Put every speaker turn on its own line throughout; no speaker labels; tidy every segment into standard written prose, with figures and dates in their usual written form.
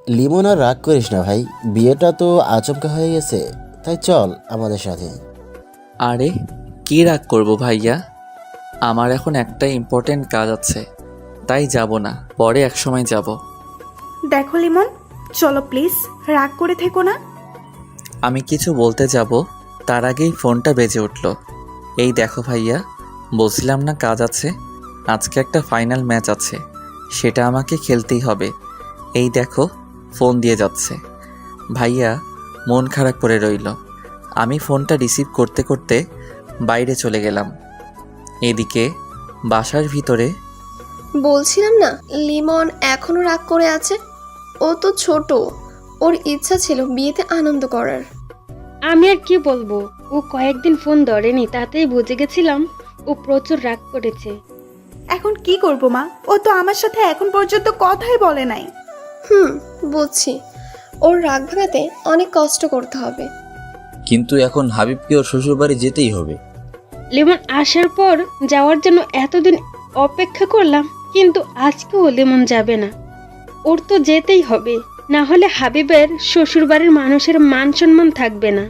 লিমন আর রাগ করিস না ভাই, বিয়েটা তো আচমকা হয়ে গেছে, তাই চল আমাদের সাথে।
আরে কী রাগ করবো ভাইয়া, আমার এখন একটা ইম্পর্টেন্ট কাজ আছে, তাই যাব না, পরে একসময় যাব।
দেখো লিমন, চলো প্লিজ, রাগ করে থেকো না।
আমি কিছু বলতে যাব, তার আগেই ফোনটা বেজে উঠল। এই দেখো ভাইয়া, বলছিলাম না কাজ আছে, আজকে একটা ফাইনাল ম্যাচ আছে, সেটা আমাকে খেলতেই হবে। এই দেখো ফোন দিয়ে যাচ্ছে। ভাইয়া মন খারাপ করে রইল। আমি ফোনটা রিসিভ করতে করতে বাইরে চলে গেলাম। এদিকে বাসার ভিতরে
বলছিলাম না লিমন এখনো রাগ করে আছে। ও তো ছোট, ওর ইচ্ছা ছিল বিয়েতে আনন্দ করার।
আমি আর কি বলবো, ও কয়েকদিন ফোন ধরেনি, তাতেই বুঝে গেছিলাম ও প্রচুর রাগ করেছে।
এখন কি করব মা, ও তো আমার সাথে এখন পর্যন্ত কথাই বলে নাই।
বুঝছি, ওর রাগ ভাঙাতে অনেক কষ্ট করতে হবে।
কিন্তু এখন হাবিবকে ওর শ্বশুরবাড়ি যেতেই হবে।
লিমন আসার পর যাওয়ার জন্য এতদিন অপেক্ষা করলাম, কিন্তু আজকেও লিমন যাবে না। ওর তো যেতেই হবে, না হলে হাবিবের শ্বশুরবাড়ির মানুষের মান সম্মান থাকবে না।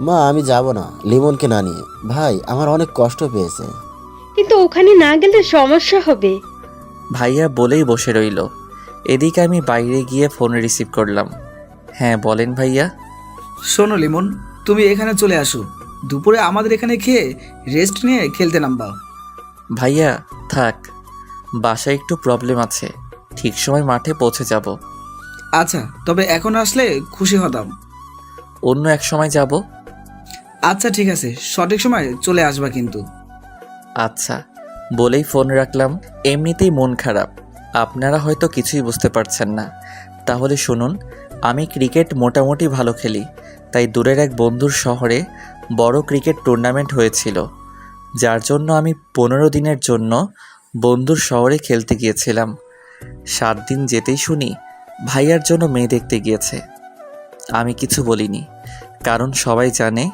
মা আমি যাব না লিমনকে না নিয়ে, ভাই আমার অনেক কষ্ট পেয়েছে।
কিন্তু ওখানে না গেলে সমস্যা হবে।
ভাইয়া বলেই বসে রইল। এদিকে আমি বাইরে গিয়ে ফোন রিসিভ করলাম। হ্যাঁ বলেন ভাইয়া।
শোনো লিমন, তুমি এখানে চলে আসো, দুপুরে আমাদের এখানে খেয়ে রেস্ট নিয়ে খেলতে নামবা।
ভাইয়া থাক, বাসায় একটু প্রবলেম আছে, ঠিক সময় মাঠে পৌঁছে যাব।
আচ্ছা, তবে এখন আসলে খুশি হতাম।
অন্য এক সময় যাব।
আচ্ছা ঠিক আছে, সঠিক সময় চলে আসবা কিন্তু।
আচ্ছা বলেই ফোন রাখলাম। এমনিতেই মন খারাপ, আপনারা হয়তো কিছুই বুঝতে পারছেন না। তাহলে শুনুন, আমি ক্রিকেট মোটামুটি ভালো খেলি, তাই দূরের এক বন্ধুর শহরে বড় ক্রিকেট টুর্নামেন্ট হয়েছিল, যার জন্য আমি 15 দিনের জন্য বন্ধুর শহরে খেলতে গিয়েছিলাম। 7 দিন যেতেই শুনি ভাইয়ার জন্য মেয়ে দেখতে গিয়েছে। আমি কিছু বলিনি, কারণ সবাই জানে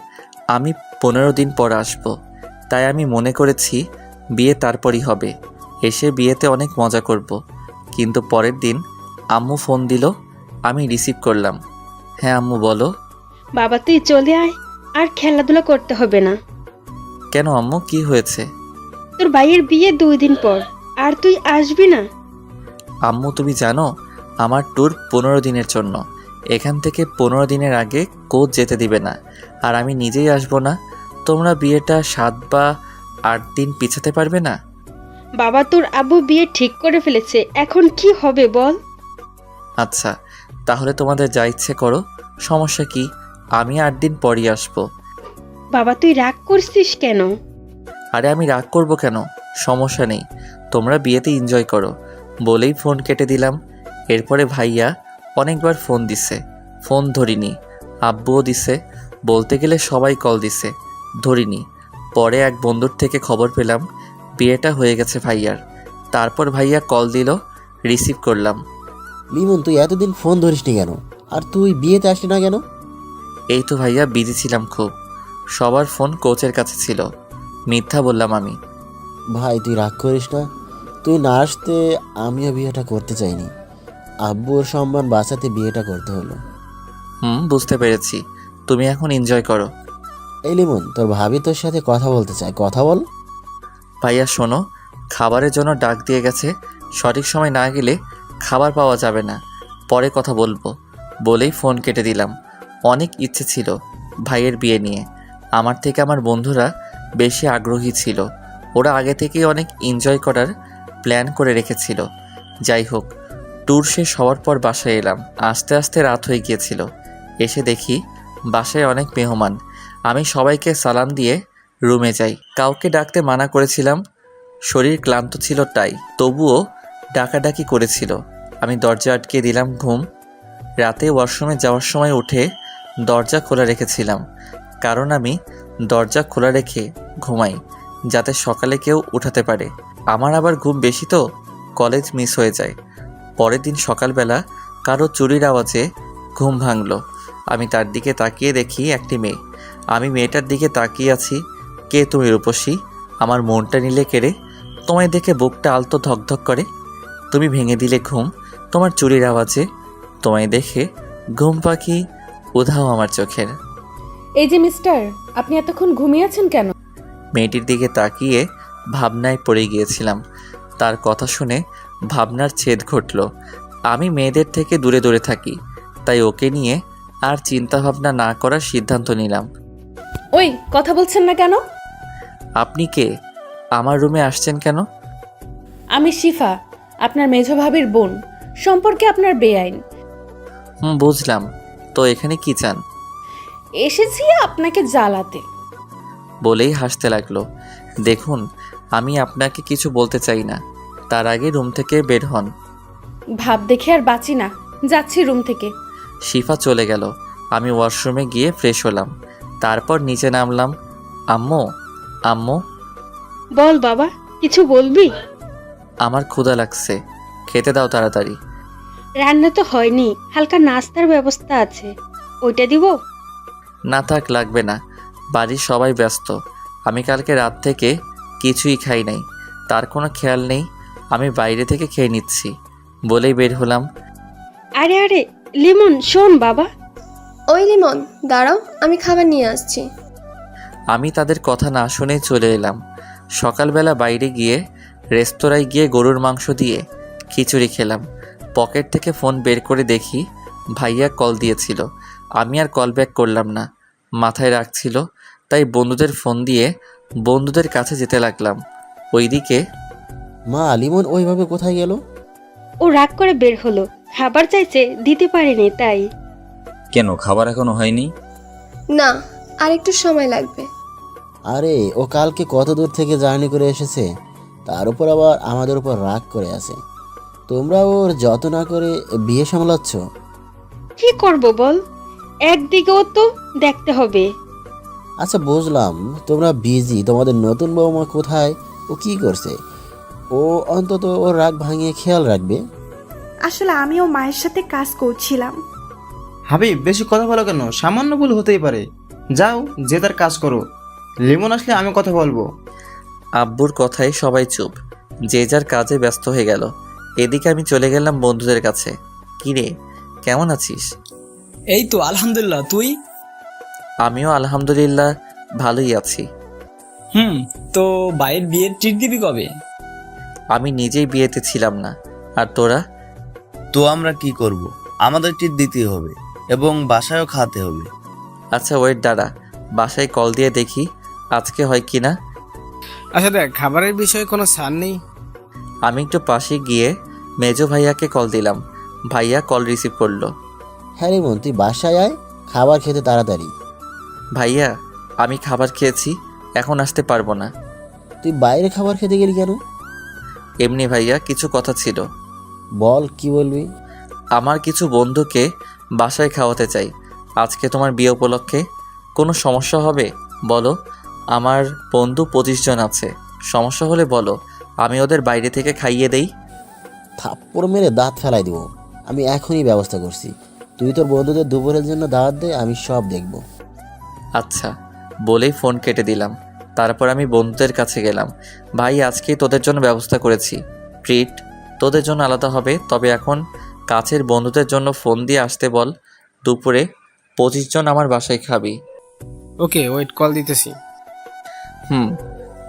আমি 15 দিন পর আসব। তাই আমি মনে করেছি বিয়ে তারপরই হবে, এসে বিয়েতে অনেক মজা করব। কিন্তু পরের দিন আম্মু ফোন দিল, আমি রিসিভ করলাম। হ্যাঁ আম্মু বলো।
বাবা তুই চলে আয়, আর খেলাধুলা করতে হবে না।
কেন আম্মু, কি হয়েছে?
তোর ভাইয়ের বিয়ে 2 দিন পর, আর তুই আসবি না?
আম্মু তুমি জানো আমার ট্যুর 15 দিনের জন্য, এখান থেকে 15 দিনের আগে কোচ যেতে দিবে না, আর আমি নিজেই আসবো না। তোমরা বিয়েটা 7 বা 8 দিন পিছাতে পারবে না?
বাবা তোর আব্বু বিয়ে ঠিক করে ফেলেছে, এখন কি হবে বল?
আচ্ছা তাহলে তোমাদের যা ইচ্ছে করো, সমস্যা কি, আমি 8 দিন পরই আসবো।
বাবা তুই রাগ করছিস কেন?
আরে আমি রাগ করব কেন, সমস্যা নেই, তোমরা বিয়েতে এনজয় করো বলেই ফোন কেটে দিলাম। এরপরে ভাইয়া অনেকবার ফোন দিছে, ফোন ধরিনি। আব্বুও দিছে, বলতে গেলে সবাই কল দিছে, ধরিনি। পরে এক বন্ধুর থেকে খবর পেলাম বিয়েটা হয়ে গেছে ভাইয়ার। তারপর ভাইয়া কল দিল, রিসিভ করলাম।
লিমন তুই এতদিন ফোন ধরিসনি কেন, আর তুই বিয়েতে আসলি না কেন?
এই তো ভাইয়া বিজি ছিলাম খুব, সবার ফোন কোচের কাছে ছিল, মিথ্যা বললাম আমি।
ভাই তুই রাগ করিস না, তুই না আসতে আমিও বিয়েটা করতে চাইনি, আব্বুর সম্মান বাঁচাতে বিয়েটা করতে হলো।
বুঝতে পেরেছি, তুমি এখন এনজয় করো।
এই লিমন তোর ভাবি তোর সাথে কথা বলতে চায়, কথা বল।
ভাইয়া শোনো, খাবারের জন্য ডাক দিয়ে গেছে, সঠিক সময় না গেলে খাবার পাওয়া যাবে না, পরে কথা বলবো বলেই ফোন কেটে দিলাম। অনেক ইচ্ছে ছিল ভাইয়ের বিয়ে নিয়ে, আমার থেকে আমার বন্ধুরা বেশি আগ্রহী ছিল, ওরা আগে থেকেই অনেক এনজয় করার প্ল্যান করে রেখেছিল। যাই হোক, ট্যুর শেষ হওয়ার পর বাসায় এলাম, আস্তে আস্তে রাত হয়ে গিয়েছিল। এসে দেখি বাসায় অনেক মেহমান। আমি সবাইকে সালাম দিয়ে রুমে যাই। কাউকে ডাকতে মানা করেছিলাম, শরীর ক্লান্ত ছিল তাই, তবুও ডাকাডাকি করেছিল। আমি দরজা আটকে দিলাম। ঘুম রাতে ওয়াশরুমে যাওয়ার সময় উঠে দরজা খোলা রেখেছিলাম, কারণ আমি দরজা খোলা রেখে ঘুমাই যাতে সকালে কেউ উঠাতে পারে। আমার আবার ঘুম বেশি তো, কলেজ মিস হয়ে যায়। পরের দিন সকালবেলা কারো চুরির আওয়াজে ঘুম ভাঙল। আমি তার দিকে তাকিয়ে দেখি একটি মেয়ে। আমি মেয়েটার দিকে তাকিয়ে আছি। কে তুমি রূপসী? আমার মনটা নিলে কেড়ে, তোমায় দেখে বুকটা আলতো ধকধক করে। তুমি ভেঙে দিলে ঘুম তোমার চুরির আওয়াজে, তোমায় দেখে ঘুম পাখি উধাও আমার চোখের।
এই যে মিস্টার, আপনি এতক্ষণ ঘুমিয়েছেন কেন?
মেয়েটির দিকে তাকিয়ে ভাবনায় পড়ে গিয়েছিলাম। তার কথা শুনে ভাবনার ছেদ ঘটল। আমি মেয়েদের থেকে দূরে দূরে থাকি, তাই ওকে নিয়ে আর চিন্তা ভাবনা না করার সিদ্ধান্ত নিলাম।
ওই কথা বলছেন না কেন?
আপনি কে? আমার রুমে আসছেন কেন?
আমি শিফা, আপনার মেঝ ভাবির বোন। সম্পর্কে আপনার বেআইন।
বুঝলাম। তো এখানে কি চান?
এসেছি আপনাকে জ্বালাতে।
বলেই হাসতে লাগলো। দেখুন, আমি আপনাকে কিছু বলতে চাই না, তার আগে রুম থেকে বের হন।
ভাব দেখে আর বাঁচি না, যাচ্ছি রুম থেকে।
শিফা চলে গেল। আমি ওয়াশরুমে গিয়ে ফ্রেশ হলাম, তারপর নিচে নামলাম। আম্মু, আম্মু,
বল বাবা, কিছু বলবি?
আমার ক্ষুধা লাগছে, খেতে দাও তাড়াতাড়ি।
রান্না তো হয়নি, হালকা নাস্তার ব্যবস্থা আছে, ওইটা দিব?
না থাক, লাগবে না, বাড়ির সবাই ব্যস্ত। আমি কালকে রাত থেকে কিছুই খাই নাই, তার কোনো খেয়াল নেই, আমি বাইরে থেকে খেয়ে নিচ্ছি বলেই বের হলাম।
আরে আরে লিমন, শোন বাবা।
ওই লিমন, দাঁড়াও, আমি খাবার নিয়ে আসছি।
আমি তাদের কথা না শুনেই চলে এলাম। সকালবেলা বাইরে গিয়ে রেস্তোরাঁয় গিয়ে গরুর মাংস দিয়ে খিচুড়ি খেলাম। পকেট থেকে ফোন বের করে দেখি ভাইয়া কল দিয়েছিল। আমি আর কল ব্যাক করলাম না, মাথায় রাখছিল, তাই বন্ধুদের ফোন দিয়ে বন্ধুদের কাছে যেতে লাগলাম। ওইদিকে
মা, লিমন ওইভাবে কোথায় গেল?
ও রাগ করে বের হলো, খাবার চাইছে, দিতে পারিনি তাই।
কেন, খাবার এখনো হয়নি?
না, আর একটু সময় লাগবে।
আরে ও কালকে কত দূর থেকে জার্নি করে এসেছে, তার উপর আবার আমাদের উপর রাগ করে আছে। তোমরা ওর যত না করে বিয়ে সামলাচ্ছ।
কি করব বল, একদিকেও তো দেখতে হবে।
আচ্ছা বুঝলাম, তোমরা বিজি, তোমাদের নতুন বৌমা কোথায়, ও কি করছে, ও অন্তত ওর রাগ ভাঙিয়ে খেয়াল রাখবে।
আসলে আমিও মায়ের সাথে কাজ করছিলাম।
হাবিব, বেশি কথা বলো কেন? সামান্য ভুল হতেই পারে। যাও, যে তার কাজ করো। লিমন আসলে আমি কথা বলবো।
আব্বুর কথায় সবাই চুপ, যে যার কাজে ব্যস্ত হয়ে গেল। এদিকে আমি চলে গেলাম বন্ধুদের কাছে। কিরে, কেমন আছিস?
এই তো আলহামদুলিল্লাহ, তুই?
আমিও আলহামদুলিল্লাহ ভালোই আছি।
তো ভাইয়ের বিয়ের ট্রিট দিবি কবে?
আমি নিজেই বিয়েতে ছিলাম না, আর তোরা?
তো আমরা কি করব? আমাদের ট্রিট দিতেই হবে এবং বাসায়ও খাওয়াতে হবে।
আচ্ছা ওয়েট, দাঁড়া, বাসায় কল দিয়ে দেখি আজকে হয় কি না।
আচ্ছা দেখ, খাবারের বিষয়ে কোনো ছাড় নেই?
আমি একটু পাশে গিয়ে মেজো ভাইয়াকে কল দিলাম। ভাইয়া কল রিসিভ করলো।
হ্যাঁ লিমন, তুই বাসায় আয়, খাবার খেতে তাড়াতাড়ি।
ভাইয়া, আমি খাবার খেয়েছি, এখন আসতে পারবো না।
তুই বাইরে খাবার খেতে গেলি কেন?
এমনি ভাইয়া, কিছু কথা ছিল।
বল, কি বলবি?
আমার কিছু বন্ধুকে বাসায় খাওয়াতে চাই আজকে তোমার বিয়ে উপলক্ষে। কোনো সমস্যা হবে বলো? আমার বন্ধু 25 জন আছে, সমস্যা হলে বলো, আমি ওদের বাইরে থেকে খাইয়ে দেই।
থাপ্পড় মেরে দাঁত ফেলাই দিব। আমি এখনই ব্যবস্থা করছি, তুই তোর বন্ধুদের দুপুরের জন্য দাওয়াত দে, আমি সব দেখব।
আচ্ছা বলেই ফোন কেটে দিলাম। তারপর আমি বন্ধুদের কাছে গেলাম। ভাই, আজকেই তোদের জন্য ব্যবস্থা করেছি, ট্রিট তোদের জন্য আলাদা হবে, তবে এখন কাছের বন্ধুদের জন্য ফোন দিয়ে আসতে বল। দুপুরে 25 জন আমার বাসায় খাবি।
ওকে, ওয়েট, কল দিতেছি।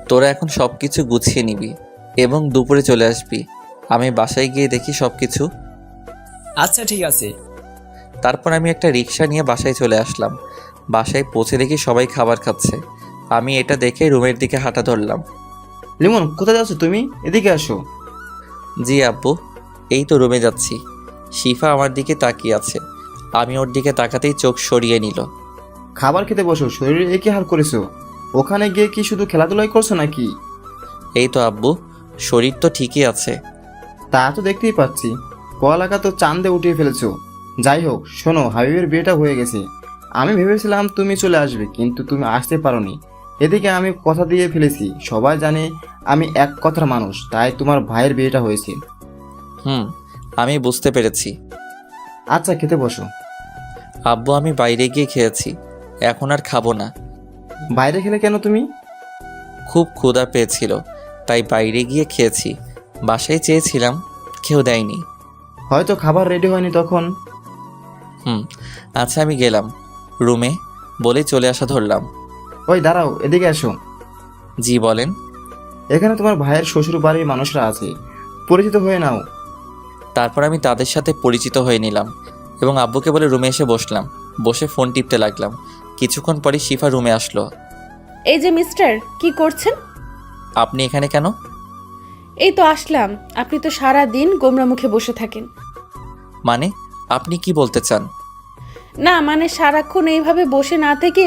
তোরা এখন সব কিছু গুছিয়ে নিবি এবং দুপুরে চলে আসবি। আমি বাসায় গিয়ে দেখি সব কিছু।
আচ্ছা ঠিক আছে।
তারপর আমি একটা রিক্সা নিয়ে বাসায় চলে আসলাম। বাসায় পৌঁছে দেখি সবাই খাবার খাচ্ছে। আমি এটা দেখে রুমের দিকে হাঁটা ধরলাম।
লিমন, কোথায় যাচ্ছ তুমি? এদিকে আসো।
জি আব্বু, এই তো রুমে যাচ্ছি। শিফা আমার দিকে তাকিয়ে আছে, আমি ওর দিকে তাকাতেই চোখ সরিয়ে নিল।
খাবার খেতে বসো, শরীরে এ কি হাল করেছো? ওখানে গিয়ে কি শুধু খেলাধুলাই করছো নাকি?
এই তো আব্বু, শরীর তো ঠিকই আছে।
তা তো দেখতেই পাচ্ছি, পড়ালেখা তো চাঁদে উঠিয়ে ফেলেছো। যাই হোক, শোনো, হাবিবের বিয়েটা হয়ে গেছে। আমি ভেবেছিলাম তুমি চলে আসবে, কিন্তু তুমি আসতে পারোনি। এদিকে আমি কথা দিয়ে ফেলেছি, সবাই জানে আমি এক কথার মানুষ, তাই তোমার ভাইয়ের বিয়েটা হয়েছে।
আমি বুঝতে পেরেছি।
আচ্ছা, খেতে বসো।
আব্বু, আমি বাইরে গিয়ে খেয়েছি, এখন আর খাবো না।
বাইরে খেলে কেন তুমি?
খুব ক্ষুধা পেয়েছিল, তাই বাইরে গিয়ে খেয়েছি। বাসায় চেয়েছিলাম, কেউ দেয়নি।
হয়তো খাবার রেডি হয়নি তখন।
আচ্ছা আমি গেলাম রুমে বলেই চলে আসা ধরলাম।
ওই দাঁড়াও, এদিকে এসো।
জি বলেন।
এখানে তোমার ভাইয়ের শ্বশুর বাড়ির মানুষরা আছে, পরিচিত হয়ে নাও।
তারপর আমি তাদের সাথে পরিচিত হয়ে নিলাম এবং আব্বুকে বলে রুমে এসে বসলাম। বসে ফোন টিপতে লাগলাম। কিছুক্ষণ পরই শিফা রুমে আসলো।
এই যে মিস্টার, কি করছেন?
আপনি এখানে কেন?
এই তো আসলাম। আপনি তো সারা দিন গোমরা মুখে বসে থাকেন।
মানে আপনি কি বলতে চান?
না মানে সারাক্ষণ এইভাবে বসে না থেকে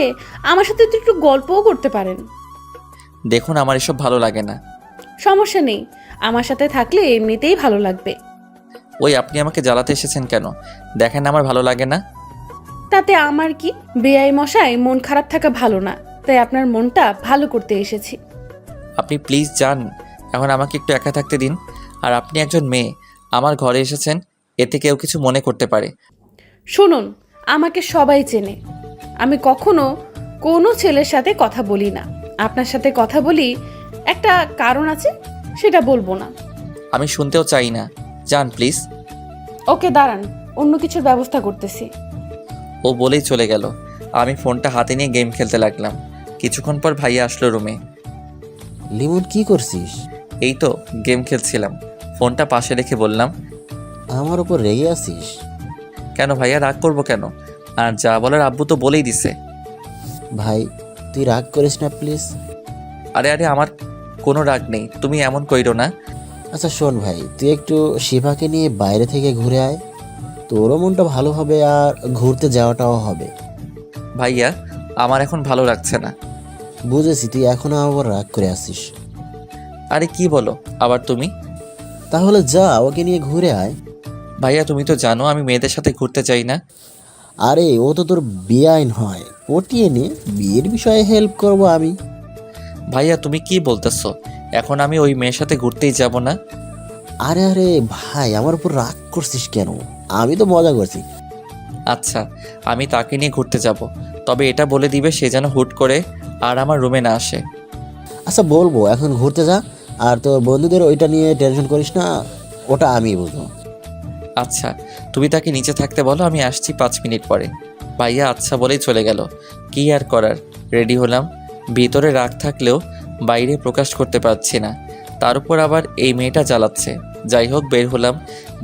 আমার সাথে তো একটু গল্পও করতে পারেন।
দেখুন আমার এসব ভালো লাগে না।
সমস্যা নেই, আমার সাথে থাকলে এমনিতেই ভালো লাগবে।
ওই আপনি আমাকে জ্বালাতে এসেছেন কেন? দেখেন আমার ভালো লাগে না।
তাতে আমার কি? বেআই মশাই, মন খারাপ থাকা ভালো না, তাই আপনার মনটা ভালো করতে এসেছি।
আপনি প্লিজ যান, এখন আমাকে একটু একা থাকতে দিন। আর আপনি একজন মেয়ে, আমার ঘরে এসেছেন, এতে কেউ কিছু মনে করতে পারে।
শুনুন, আমাকে সবাই চেনে। আমি কখনো কোনো ছেলের সাথে কথা বলি না। আপনার সাথে কথা বলি, একটা কারণ আছে, সেটা বলবো না।
আমি শুনতেও চাই না, যান প্লিজ।
ওকে দাঁড়ান, অন্য কিছুর ব্যবস্থা করতেছি।
ও বলেই চলে গেল। আমি ফোনটা হাতে নিয়ে গেম খেলতে লাগলাম। কিছুক্ষণ পর ভাইয়া আসলো রুমে।
লিমন কি করছিস?
এই তো গেম খেলছিলাম। ফোনটা পাশে রেখে বললাম,
আমার উপর রেগে আছিস?
কেন ভাইয়া, রাগ করবো কেন? আর যা বলার আব্বু তো বলেই দিছে।
ভাই তুই রাগ করিস না প্লিজ।
আরে আরে আমার কোনো রাগ নেই, তুমি এমন কইরো না।
আচ্ছা শোন ভাই, তুই একটু শিফাকে নিয়ে বাইরে থেকে ঘুরে আয়, তোরও মনটা ভালো হবে আর ঘুরতে যাওয়াটাও হবে।
ভাইয়া আমার এখন ভালো লাগছে না।
বুঝেছি, তুই এখনো আবার রাগ করে আসিস।
আরে কি বলো আবার তুমি?
তাহলে যা, ওকে নিয়ে ঘুরে আয়।
ভাইয়া তুমি তো জানো আমি মেয়েদের সাথে ঘুরতে চাই না।
আরে ও তো তোর বেআইন হয়, পটিয়ে নে, বিয়ের বিষয়ে হেল্প করব আমি।
ভাইয়া তুমি কি বলতেছো? এখন আমি ওই মেয়ের সাথে ঘুরতেই যাব না?
আরে আরে ভাই, আমার উপর রাগ করছিস কেন? আমি তো মজা করছি।
আচ্ছা আমি তাকে নিয়ে ঘুরতে যাব, তবে এটা বলে দিবে সে যেন হুট করে আর আমার রুমে না আসে।
আচ্ছা বলবো, এখন ঘুরতে যা, আর তোর বন্ধুদের ওইটা নিয়ে টেনশন করিস না, ওটা আমি বুঝবো।
আচ্ছা তুমি তাকে নিচে থাকতে বলো, আমি আসছি 5 মিনিট পরে। ভাইয়া আচ্ছা বলেই চলে গেল। কি আর করার, রেডি হলাম। ভিতরে রাগ থাকলেও বাইরে প্রকাশ করতে পারছি না, তার উপর আবার এই মেয়েটা জ্বালাচ্ছে। যাই হোক বের হলাম,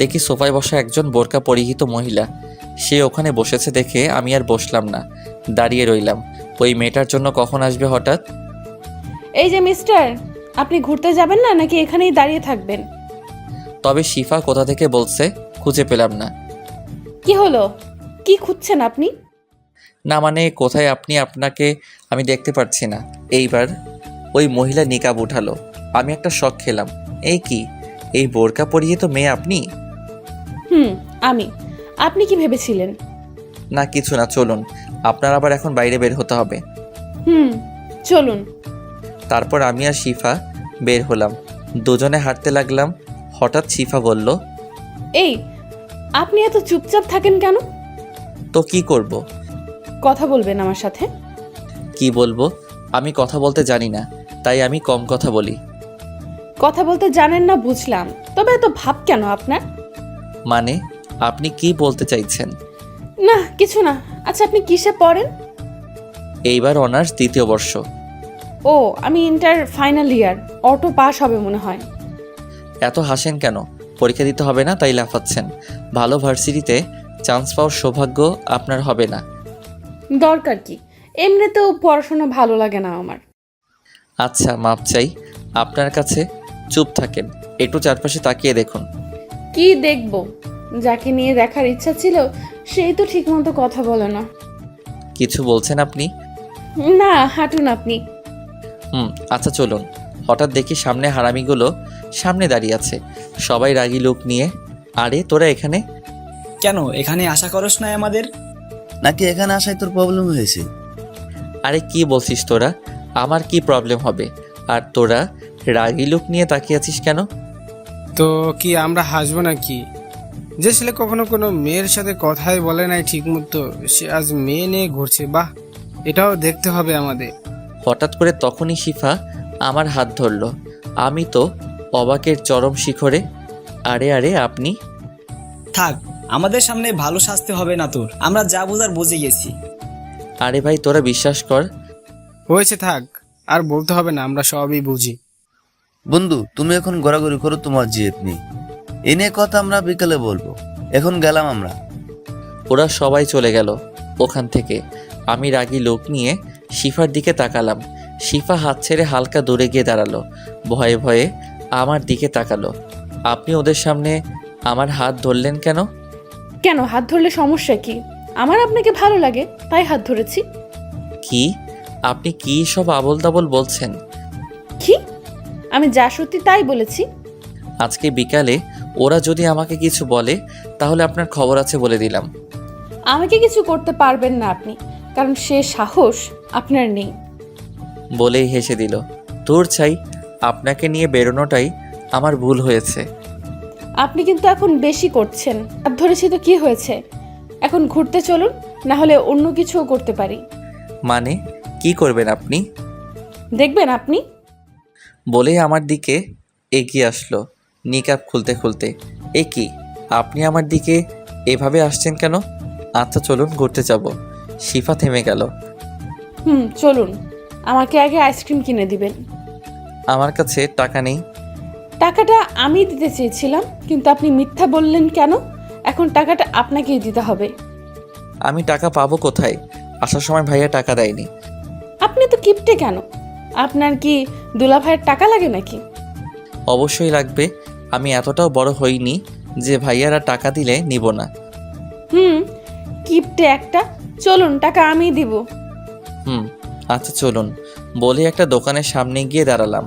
দেখি সোফায় বসা একজন বোরকা পরিহিত মহিলা। সে ওখানে বসেছে দেখে আমি আর বসলাম না, দাঁড়িয়ে রইলাম। ওই মেয়েটার জন্য কখন আসবে হঠাৎ?
এই যে মিস্টার, আপনি ঘুরতে যাবেন না নাকি এখানেই দাঁড়িয়ে থাকবেন?
তবে শিফা কোথা থেকে বলছে, খুঁজে পেলাম না।
কি হলো, কি খুঁজছেন আপনি?
না মানে কোথায় আপনি, আপনাকে আমি দেখতে পাচ্ছি না। এইবার ওই মহিলা নিকাব উঠালো, আমি একটা শক খেলাম। এই কি, এই বোরকা পরিয়ে তো মেয়ে আপনি?
আমি। আপনি কি ভেবেছিলেন?
না কিছু না, চলুন, আপনার আবার এখন বাইরে বের হতে হবে।
চলুন।
তারপর আমি আর শিফা বের হলাম, দুজনে হাঁটতে লাগলাম। হঠাৎ শিফা বলল,
এই, আপনি এত চুপচাপ থাকেন কেন?
তো কি করব?
কথা বলবেন আমার সাথে?
কি বলবো? আমি কথা বলতে জানি না, তাই আমি কম কথা বলি।
কথা বলতে জানেন না বুঝলাম, তবে এত ভাব কেন আপনার?
মানে আপনি কি বলতে চাইছেন?
না কিছু না। আচ্ছা আপনি কিসে পড়েন?
এইবার অনার্স 2য় বর্ষ।
ও, আমি inter final year, auto pass হবে মনে হয়।
এত হাসেন কেন? পরীক্ষা দিতে হবে না তাই লাফাচ্ছেন? ভালো ভার্সিটিতে চান্স পাওয়ার সৌভাগ্য আপনার হবে না।
দরকার কি, এমনিতেও পড়াশোনা ভালো লাগে না আমার।
আচ্ছা মাপ চাই আপনার কাছে। চুপ থাকেন, একটু চারপাশে তাকিয়ে দেখুন।
কি দেখবো? যাকে নিয়ে দেখার ইচ্ছা ছিল সেই তো ঠিক মতো কথা বলে না।
কিছু বলছেন আপনি?
না, হাঁটুন আপনি।
আচ্ছা চলুন। হঠাৎ দেখি সামনে হারামিগুলো সামনে দাঁড়িয়ে আছে, সবাই রাগী লোক নিয়ে। আরে তোরা এখানে
কেন? এখানে আশা করস না আমাদের?
নাকি এখানে আসায় তোর প্রবলেম হয়েছে?
আরে কি বলছিস তোরা? আমার কি প্রবলেম হবে? আর তোরা রাগী লোক নিয়ে তাকিয়ে আছিস কেন?
তো কি আমরা হাসবো নাকি? যে ছেলে কখনো কোনো মেয়ের সাথে কথাই বলে নাই ঠিক মতো, সে আজ মেয়ে নিয়ে ঘুরছে। বাহ, এটাও দেখতে হবে আমাদের।
হঠাৎ করে তখনই শিফা আমার হাত ধরলো। আমি তো অবাকের চরম শিখরে। আরে আরে আপনি?
থাক, আমাদের সামনে ভালো সাজতে হবে না তোর, আমরা যা বোঝার বুঝে গেছি।
আরে ভাই তোরা বিশ্বাস কর।
হয়েছে, থাক, আর বলতে হবে না, আমরা সবই বুঝি।
বন্ধু, তুমি এখন ঘোরাঘুরি করো, তোমার জিদ নেই। এ নিয়ে কথা আমরা বিকালে বলবো। এখন গেলাম আমরা।
ওরা সবাই চলে গেল ওখান থেকে। আমি রাগী লোক নিয়ে শিফার দিকে তাকালাম। শিফা হাত ছেড়ে হালকা দূরে গিয়ে দাঁড়ালো, ভয়ে ভয়ে আমার দিকে তাকালো। আপনি ওদের সামনে আমার হাত ধরলেন কেন?
কেন, হাত ধরলে সমস্যা কি? আমার আপনাকে ভালো লাগে তাই হাত ধরেছি।
কি? আপনি কি সব আবোল তাবোল বলছেন?
কি? আমি যা সত্যি তাই বলেছি।
আজকে বিকালে ওরা যদি আমাকে কিছু বলে তাহলে আপনার খবর আছে বলে দিলাম।
আমাকে কিছু করতে পারবেন না আপনি, কারণ সে সাহস আপনার নেই।
বলেই হেসে দিল। তোর চাই, আপনাকে নিয়ে বেরোনোটাই আমার ভুল হয়েছে।
আপনি কিন্তু এখন বেশি করছেন। হাত ধরেছি তো কি হয়েছে? এখন ঘুরতে চলুন, না হলে অন্য কিছুও করতে পারি।
মানে কি করবেন আপনি?
দেখবেন আপনি।
বলেই আমার দিকে এগিয়ে আসলো নিকাব খুলতে খুলতে। এ কি, আপনি আমার দিকে এভাবে আসছেন কেন? আচ্ছা চলুন ঘুরতে যাব। শিফা থেমে গেল।
চলুন। আমাকে আগে আইসক্রিম কিনে দিবেন।
আমার কাছে টাকা নেই।
টাকাটা আমি দিতে চেয়েছিলাম, কিন্তু আপনি মিথ্যা বললেন কেন? এখন টাকাটা আপনাকেই দিতে হবে।
আমি টাকা পাবো কোথায়? আসার সময় ভাইয়া টাকা দেয়নি।
আপনি তো কিপটে কেন? আপনার কি দুলাভাইয়ের টাকা লাগে নাকি?
অবশ্যই লাগবে। আমি এতটাও বড় হইনি যে ভাইয়ারা টাকা দিলে নিব না।
কিপটে একটা। চলুন, টাকা আমিই দিব।
আচ্ছা চলুন। বলে একটা দোকানের সামনে গিয়ে দাঁড়ালাম।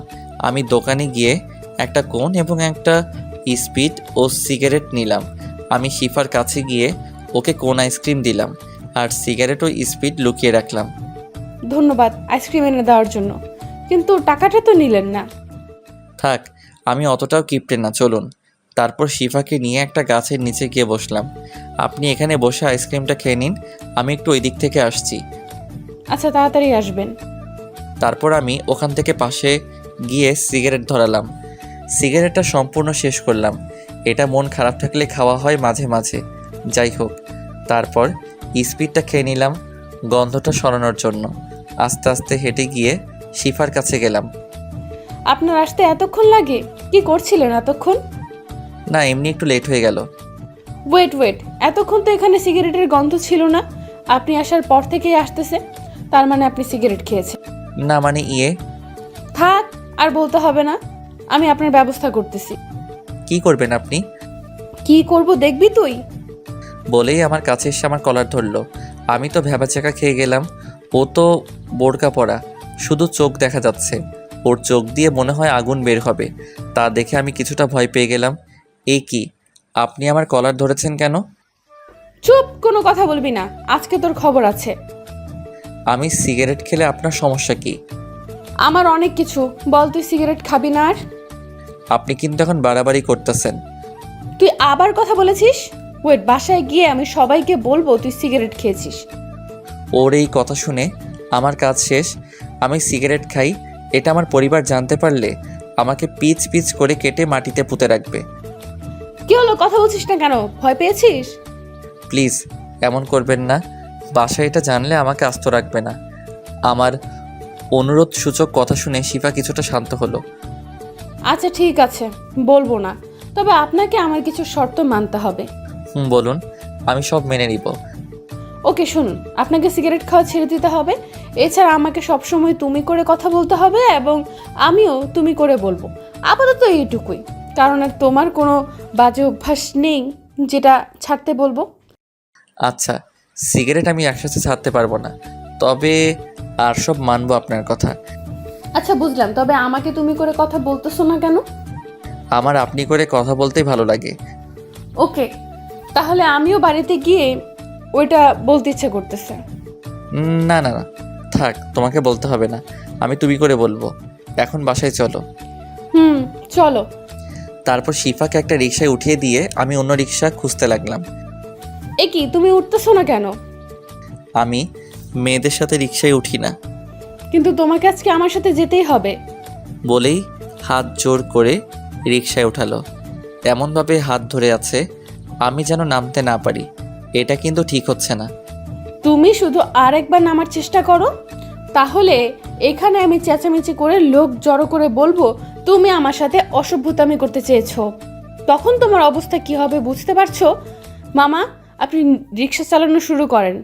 আমি দোকানে গিয়ে একটা কোন এবং একটা স্পিড ও সিগারেট নিলাম। আমি শিফার কাছে গিয়ে ওকে কোন আইসক্রিম দিলাম আর সিগারেট ও স্পিড লুকিয়ে রাখলাম।
ধন্যবাদ আইসক্রিম এনে দেওয়ার জন্য, কিন্তু টাকাটা তো নিলেন না।
থাক, আমি অতটাও কিপটে না, চলুন। তারপর শিফাকে নিয়ে একটা গাছের নিচে গিয়ে বসলাম। আপনি এখানে বসে আইসক্রিমটা খেয়ে নিন, আমি একটু ওই দিক থেকে আসছি।
আচ্ছা, তাড়াতাড়ি আসবেন।
তারপর আমি ওখান থেকে পাশে গিয়ে সিগারেট ধরালাম। সিগারেটটা সম্পূর্ণ শেষ করলাম। এটা মন খারাপ থাকলে খাওয়া হয় মাঝে মাঝে। যাই হোক, তারপর স্পিডটা খেয়ে নিলাম গন্ধটা সরানোর জন্য। আস্তে আস্তে হেঁটে গিয়ে শিফার কাছে গেলাম।
আপনার আসতে এতক্ষণ লাগে? কি করছিলেন এতক্ষণ?
না, এমনি একটু লেট হয়ে গেল।
ওয়েট, এতক্ষণ তো এখানে সিগারেটের গন্ধ ছিল না। আপনি আসার পর থেকেই আসতেছে, তার মানে আপনি সিগারেট খেয়েছেন।
না মানে
থাক, আর বলতে হবে না, আমি আপনার ব্যবস্থা করতেছি।
কি করবেন আপনি?
কি করব দেখবি তুই।
বলেই আমার কাছে এসে আমার কলার ধরলো। আমি তো ভ্যাবাচাকা খেয়ে গেলাম। ও তো বোরকা পরা, শুধু চোখ দেখা যাচ্ছে। ওর চোখ দিয়ে মনে হয় আগুন বের হবে। তা দেখে আমি কিছুটা ভয় পেয়ে গেলাম। এই কি, আপনি আমার কলার ধরেছেন কেন?
চুপ, কোনো কথা বলবি না, আজকে তোর খবর আছে।
আমি সিগারেট খেলে আপনার সমস্যা কি?
আমার অনেক কিছু। বল, তুই সিগারেট খাবি না আর?
আপনি কিন্তু এখন বাড়াবাড়ি করতেছেন।
তুই আবার কথা বলেছিস? ওয়েট, বাসায় গিয়ে আমি সবাইকে বলবো তুই সিগারেট খেয়েছিস।
ওর এই কথা শুনে আমার কাজ শেষ। আমি সিগারেট খাই, এটা আমার পরিবার জানতে পারলে আমাকে পিচ পিচ করে কেটে মাটিতে পুঁতে রাখবে।
কি হলো, কথা বলছিস না কেন? ভয় পেয়েছিস?
প্লিজ এমন করবেন না। বাসায় এটা জানলে আমাকে আস্ত রাখবে না। আমার অনুরোধ সূচক কথা শুনে শিফা কিছুটা শান্ত হলো।
আচ্ছা ঠিক আছে, বলবো না, তবে আপনাকে আমার কিছু শর্ত মানতে হবে।
বলুন, আমি সব মেনে নিব।
ওকে শুনুন, আপনাকে সিগারেট খাওয়া ছেড়ে দিতে হবে। এছাড়া আমাকে সবসময় তুমি করে কথা বলতে হবে এবং আমিও তুমি করে বলবো। আপাতত এইটুকুই, কারণ আর তোমার কোনো বাজে অভ্যাস নেই যেটা ছাড়তে বলবো।
আচ্ছা, সিগারেট আমি একসাথে ছাড়তে পারবো না, তবে আর সব মানবো আপনার কথা।
আচ্ছা বুঝলাম, তবে আমাকে তুমি করে কথা বলতেছো না কেন?
আমার আপনি করে কথা বলতেই ভালো লাগে।
ওকে, তাহলে আমিও বাড়িতে গিয়ে ওইটা বলতে ইচ্ছে করতেছে।
না না না, থাক, তোমাকে বলতে হবে না, আমি তুমি করে বলবো। এখন বাসায় চলো।
চলো।
তারপর শিফাকে একটা রিকশায় উঠিয়ে দিয়ে আমি অন্য রিকশা খুঁজতে লাগলাম।
এ কি, তুমি উঠতেছো না কেন?
আমি মেয়েদের সাথে রিকশায় উঠি না।
কিন্তু তোমাকে আজকে আমার সাথে যেতেই হবে।
বলেই হাত জোর করে রিকশায় উঠালো। এমনভাবে হাত ধরে আছে আমি যেন নামতে না পারি। এটা কিন্তু ঠিক হচ্ছে না।
তুমি শুধু আরেকবার নামার চেষ্টা করো, তাহলে এখানে আমি চেঁচামেচি করে লোক জড়ো করে বলবো তুমি আমার সাথে অসভ্যতামি করতে চেয়েছো। তখন তোমার অবস্থা কি হবে বুঝতে পারছো? মামা, আপনি রিক্সা চালানো শুরু করেন।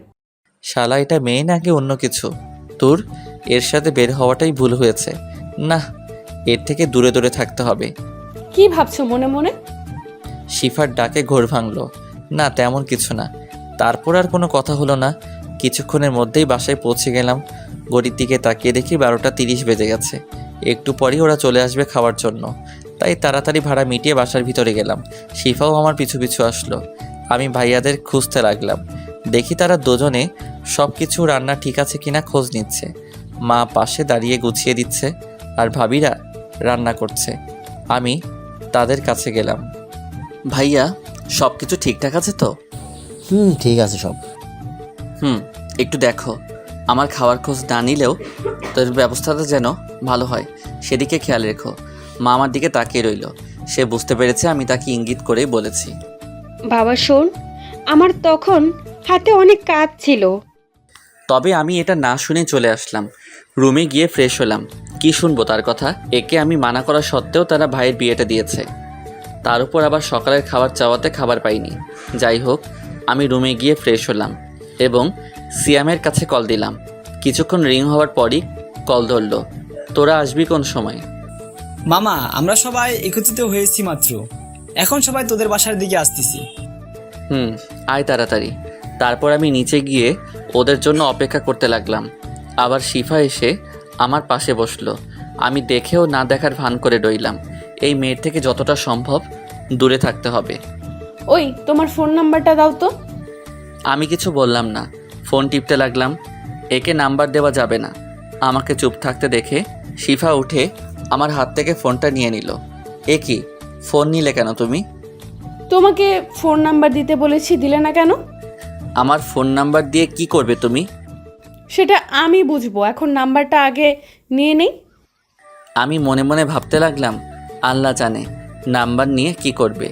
শালা, এটা মেয়ে নাকি অন্য কিছু? তোর এর সাথে বের হওয়াটাই ভুল হয়েছে। না, এর থেকে দূরে দূরে থাকতে হবে।
কি ভাবছো মনে মনে?
শিফার ডাকে ঘোর ভাঙলো। না, তেমন কিছু না। তারপর আর কোনো কথা হলো না। কিছুক্ষণের মধ্যেই বাসায় পৌঁছে গেলাম। ঘড়ির দিকে তাকিয়ে দেখি 12:30 বেজে গেছে। একটু পরেই ওরা চলে আসবে খাওয়ার জন্য, তাই তাড়াতাড়ি ভাড়া মিটিয়ে বাসার ভিতরে গেলাম। শিফাও আমার পিছু পিছু আসলো। আমি ভাইয়াদের খুঁজতে লাগলাম। দেখি তারা দুজনে সব কিছু রান্না ঠিক আছে কিনা খোঁজ নিচ্ছে। মা পাশে দাঁড়িয়ে গুছিয়ে দিচ্ছে, আর ভাবিরা রান্না করছে। আমি তাদের কাছে গেলাম। ভাইয়া, সব কিছু ঠিকঠাক আছে তো?
ঠিক আছে সব।
একটু দেখো, আমার খাওয়ার খোঁজ না নিলেও তোর ব্যবস্থাটা যেন ভালো হয়, সেদিকে খেয়াল রেখো। মা আমার দিকে তাকিয়ে রইল। সে বুঝতে পেরেছে আমি তাকে ইঙ্গিত করেই বলেছি।
বাবা শোন, আমার তখন হাতে অনেক কাজ ছিল।
তবে আমি এটা না শুনে চলে আসলাম। রুমে গিয়ে ফ্রেশ হলাম। কি শুনবো তার কথা? একে আমি মানা করা সত্ত্বেও তারা ভাইয়ের বিয়েটা দিয়েছে। তার উপর আবার সকালের খাবার চাওয়াতে খাবার পাইনি। যাই হোক, আমি রুমে গিয়ে ফ্রেশ হলাম এবং সিয়ামের কাছে কল দিলাম। কিছুক্ষণ রিং হওয়ার পরই কল ধরলো। তোরা আসবি কোন সময়?
মামা, আমরা সবাই একত্রিত হয়েছি মাত্র, এখন সবাই তোদের বাসার দিকে আসতেছি।
আয় তাড়াতাড়ি। তারপর আমি নিচে গিয়ে ওদের জন্য অপেক্ষা করতে লাগলাম। আবার শিফা এসে আমার পাশে বসলো। আমি দেখেও না দেখার ভান করে রইলাম। এই মেয়ের থেকে যতটা সম্ভব দূরে থাকতে হবে।
ওই, তোমার ফোন নাম্বারটা দাও তো।
আমি কিছু বললাম না, ফোন টিপতে লাগলাম। একে নাম্বার দেওয়া যাবে না। আমাকে চুপ থাকতে দেখে শিফা উঠে আমার হাত থেকে ফোনটা নিয়ে নিল। এ কি, ফোন নিলে কেন তুমি?
তোমাকে ফোন নাম্বার দিতে বলেছি, দিলে না কেন?
আমার ফোন নাম্বার দিয়ে কি করবে তুমি?
সেটা আমি বুঝবো, এখন নাম্বারটা আগে নিয়ে নেই।
আমি মনে মনে ভাবতে লাগলাম, আল্লাহ জানে নাম্বার নিয়ে কি করবে।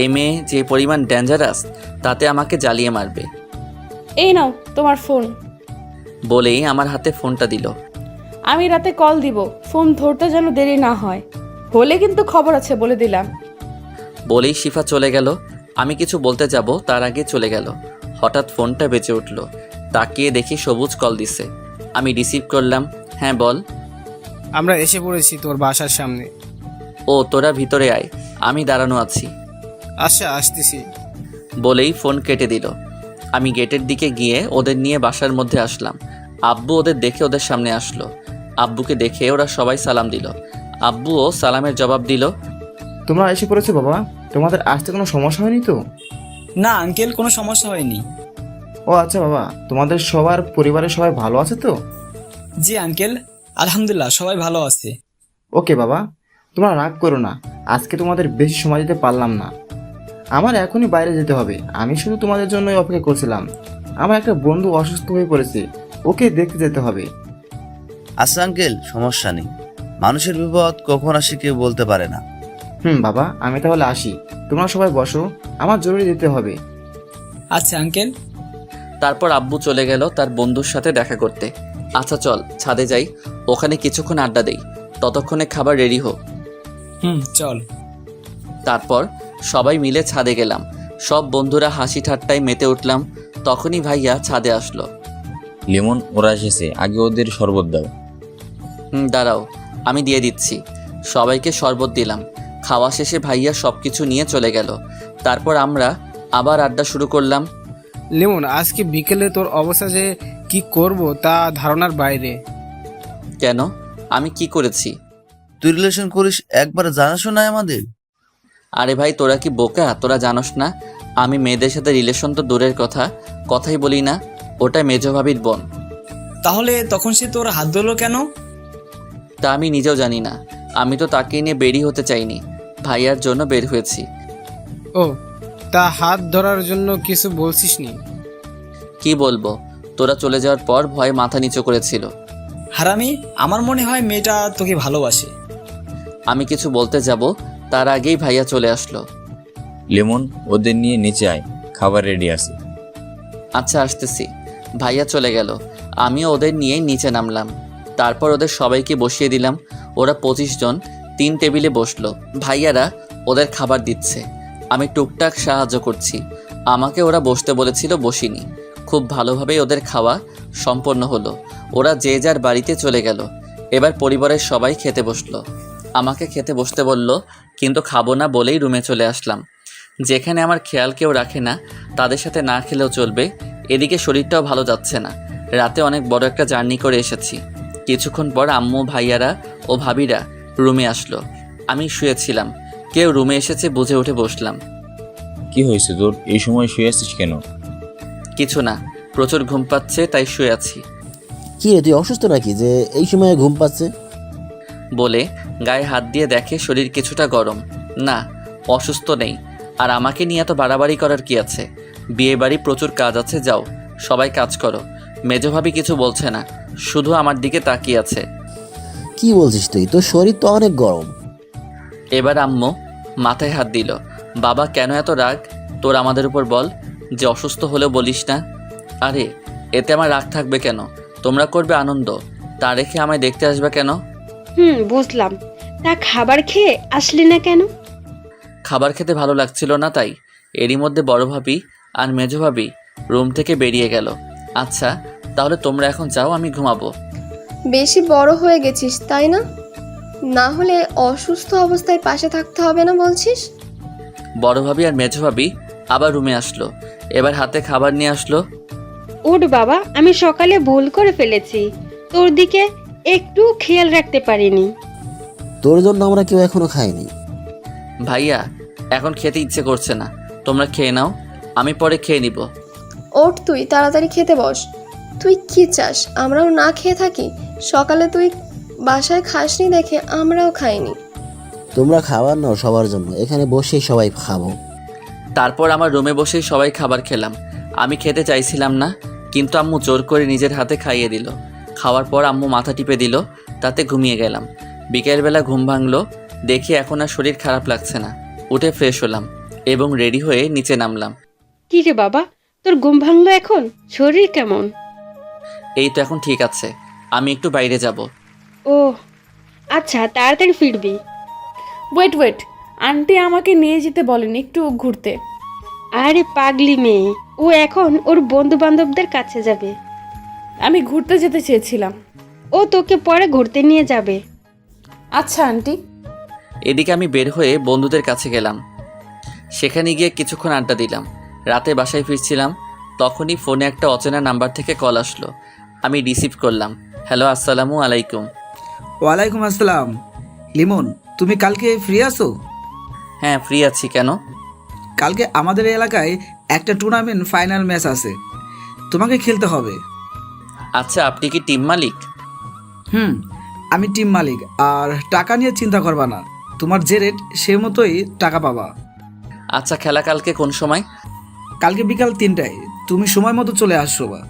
এই মেয়ে যে পরিমাণ ডেঞ্জারাস, তাতে আমাকে জ্বালিয়ে মারবে।
এই নাও তোমার ফোন।
বলেই আমার হাতে ফোনটা দিল।
আমি রাতে কল দিব, ফোন ধরতে যেন দেরি না হয়, হলে কিন্তু খবর আছে বলে দিলাম।
বলেই শিফা চলে গেল। আমি কিছু বলতে যাব তার আগে চলে গেল। হঠাৎ ফোনটা বেজে উঠল। তাকিয়ে দেখি সবুজ কল দিছে। আমি রিসিভ করলাম। হ্যাঁ বল।
আমরা এসে পড়েছি তোর বাসার সামনে।
ও, তোরা ভিতরে আয়, আমি দাঁড়ানো আছি।
আচ্ছা, আসতেছি।
বলেই ফোন কেটে দিল। আমি গেটের দিকে গিয়ে ওদের নিয়ে বাসার মধ্যে আসলাম। আব্বু ওদের দেখে ওদের সামনে আসলো। আব্বুকে দেখে ওরা সবাই সালাম দিল। আব্বুও সালামের জবাব দিল।
তোমরা এসে পড়েছো বাবা, তোমাদের আসতে কোনো সমস্যা হয়নি তো?
না আঙ্কেল, কোনো সমস্যা হয়নি।
ও আচ্ছা বাবা, তোমাদের সবার পরিবারের সবাই ভালো আছে তো?
জি আঙ্কেল, আলহামদুলিল্লাহ সবাই ভালো আছে।
ওকে বাবা, তোমরা রাগ করো না, আজকে তোমাদের বেশি সময় দিতে পারলাম না। আমার এখনই বাইরে যেতে হবে। আমি শুধু তোমাদের জন্যই অপেক্ষা করছিলাম। আমার একটা বন্ধু অসুস্থ হয়ে পড়েছে, ওকে দেখতে যেতে হবে।
আচ্ছা আঙ্কেল, সমস্যা নেই। মানুষের বিপদ কখন আসে কেউ বলতে পারে না।
বাবা, আমি তাহলে আসি, তোমরা সবাই বসো, আমার জরুরি যেতে হবে।
আচ্ছা আঙ্কেল।
তারপর আব্বু চলে গেল তার বন্ধুর সাথে দেখা করতে। আচ্ছা চল ছাদে যাই, ওখানে কিছুক্ষণ আড্ডা দেই, ততক্ষণে খাবার রেডি হোক।
চল।
তারপর সবাই মিলে ছাদে গেলাম। সব বন্ধুরা হাসি ঠাট্টায় মেতে উঠলাম। তখনই ভাইয়া ছাদে আসলো।
লিমন, ওরা এসেছে, আগে ওদের শরবত দাও।
দাঁড়াও, আমি দিয়ে দিচ্ছি। সবাইকে শরবত দিলাম। খাওয়া শেষে ভাইয়া সব কিছু নিয়ে চলে গেল। তারপর আমরা আবার আড্ডা শুরু করলাম।
লিমন, আজকে বিকেলে তোর অবস্থা যে কি করব তা ধারণার বাইরে।
কেন? আমি কি করেছি?
তুই রিলেশন করিস, একবার জানাশো না আমাদের?
আরে ভাই, তোরা কি বোকা? তোরা জানোস না আমি মেয়েদের সাথে রিলেশন তো দূরের কথা, কথাই বলি না। ওটা মেজো ভাবির বোন।
তাহলে তখন সে তোর হাত ধরলো কেন?
তা আমি নিজেও জানি না। আমি তো তাকে নিয়ে বেরিয়ে হতে চাইনি, ভাইয়ার জন্য বের হয়েছি।
ও, তা হাত ধরার জন্য কিছু বলছিস নি?
কি বলবো? তোরা চলে যাওয়ার পর ভয়ে মাথা নিচু করেছিল।
হারামি, আমার মনে হয় মেয়েটা তোকে ভালোবাসে।
আমি কিছু বলতে যাব তার আগেই ভাইয়া চলে আসলো।
লেমন, ওদের নিয়ে নিচে আয়, খাবার রেডি আছে।
আচ্ছা আসতেছি। ভাইয়া চলে গেল, আমিও ওদের নিয়ে নিচে নামলাম। তারপর ওদের সবাইকে বসিয়ে দিলাম। ওরা 25 জন 3 টেবিলে বসলো। ভাইয়ারা ওদের খাবার দিচ্ছে, আমি টুকটাক সাহায্য করছি। আমাকে ওরা বসতে বলেছিল, বসিনি। খুব ভালোভাবেই ওদের খাওয়া সম্পন্ন হলো। ওরা যে যার বাড়িতে চলে গেল। এবার পরিবারের সবাই খেতে বসলো। আমাকে খেতে বসতে বলল, কিন্তু খাবো না বলেই রুমে চলে আসলাম। যেখানে আমার খেয়াল কেউ রাখে না, তাদের সাথে না খেলেও চলবে। এদিকে শরীরটাও ভালো যাচ্ছে না। রাতে অনেক বড় একটা জার্নি করে এসেছি। কিছুক্ষণ পর আম্মু, ভাইয়ারা ও ভাবিরা রুমে আসলো। আমি শুয়েছিলাম, কেউ রুমে এসেছে বুঝে উঠে বসলাম।
কি হয়েছে তোর, এই সময় শুয়ে আছিস কেন?
কিছু না, প্রচুর ঘুম পাচ্ছে তাই শুয়ে আছি
কি রে, তুই অসুস্থ নাকি যে এই সময় ঘুম পাচ্ছে?
বলে গায়ে হাত দিয়ে দেখে শরীর কিছুটা গরম। না, অসুস্থ নেই। আর আমাকে নিয়ে এত বাড়াবাড়ি করার কি আছে? বিয়ে বাড়ি প্রচুর কাজ আছে, যাও সবাই কাজ করো। মেজো ভাবি কিছু বলছে না, শুধু আমার দিকে তাকিয়ে আছে।
কি বলছিস তুই? তোর শরীর তো অনেক গরম।
এবার আম্মু মাথায় হাত দিল। বাবা, কেন এত রাগ তোর আমাদের উপর? বল যে অসুস্থ হলেও বলিস না। আরে এতে আমার রাগ থাকবে কেন? তোমরা করবে আনন্দ, তা রেখে আমায় দেখতে আসবে কেন?
বুঝলাম। তা খাবার খেয়ে আসলি না কেন?
খাবার খেতে ভালো লাগছিল না তাই। এরই মধ্যে বড় ভাবি আর মেজো ভাবি রুম থেকে বেরিয়ে গেল। আচ্ছা তাহলে তোমরা এখন যাও, আমি ঘুমাবো।
বেশি বড় হয়ে গেছিস তাই না? না হলে অসুস্থ অবস্থায় পাশে থাকতে হবে না বলছিস?
বড় ভাবি আর মেজো ভাবি আবার রুমে আসলো। এবার হাতে খাবার নিয়ে আসলো।
ওঠ বাবা, আমি সকালে ভুল করে ফেলেছি, তোর দিকে একটু খেয়াল রাখতে পারিনি।
তোর জন্য আমরা কেউ এখনো খাইনি।
ভাইয়া এখন খেতে ইচ্ছে করছে না, তোমরা খেয়ে নাও, আমি পরে খেয়ে নিব।
ওঠ, তুই তাড়াতাড়ি খেতে বস। তুই কি চাস আমরাও না খেয়ে থাকি? সকালে তুই বাসায় খাসনি দেখে আমরাও খাইনি।
তোমরা খাবার নাও সবার জন্য, এখানে বসেই সবাই খাবো।
তারপর আমার রুমে বসেই সবাই খাবার খেলাম। আমি খেতে চাইছিলাম না, কিন্তু আম্মু জোর করে নিজের হাতে খাইয়ে দিল। খাওয়ার পর আম্মু মাথা টিপে দিল, তাতে ঘুমিয়ে গেলাম। বিকেলবেলা ঘুম ভাঙলো, দেখি এখন আর শরীর খারাপ লাগছে না। উঠে ফ্রেশ হলাম এবং রেডি হয়ে নিচে নামলাম।
কি রে বাবা, তোর ঘুম ভাঙলো এখন? শরীর কেমন?
এই তো এখন ঠিক আছে, আমি একটু বাইরে যাব।
ও আচ্ছা, তাড়াতাড়ি ফিরবি।
ওয়েট, আন্টি আমাকে নিয়ে যেতে বলেন একটু ঘুরতে।
আরে পাগলি মেয়ে, ও এখন ওর বন্ধু বান্ধবদের কাছে যাবে।
আমি ঘুরতে যেতে চেয়েছিলাম।
ও তোকে পরে ঘুরতে নিয়ে যাবে।
আচ্ছা আন্টি।
এদিকে আমি বের হয়ে বন্ধুদের কাছে গেলাম। সেখানে গিয়ে কিছুক্ষণ আড্ডা দিলাম। রাতে বাসায় ফিরছিলাম, তখনই ফোনে একটা অচেনা নাম্বার থেকে কল আসলো। আমি রিসিভ করলাম। হ্যালো, আসসালামু আলাইকুম।
ওয়ালাইকুম আসসালাম। লিমন, তুমি কালকে ফ্রি আছো?
হ্যাঁ ফ্রি আছি, কেন?
কালকে আমাদের এলাকায় একটা টুর্নামেন্ট ফাইনাল ম্যাচ আছে, তোমাকে খেলতে হবে।
আচ্ছা, আপনি কি টিম মালিক?
আমি টিম মালিক, আর টাকা নিয়ে চিন্তা করবা না, তোমার যে রেট সে মতোই টাকা পাবা।
আচ্ছা, খেলা কালকে কোন সময়?
কালকে বিকাল 3টায়, তুমি সময় মতো চলে আসছো বা।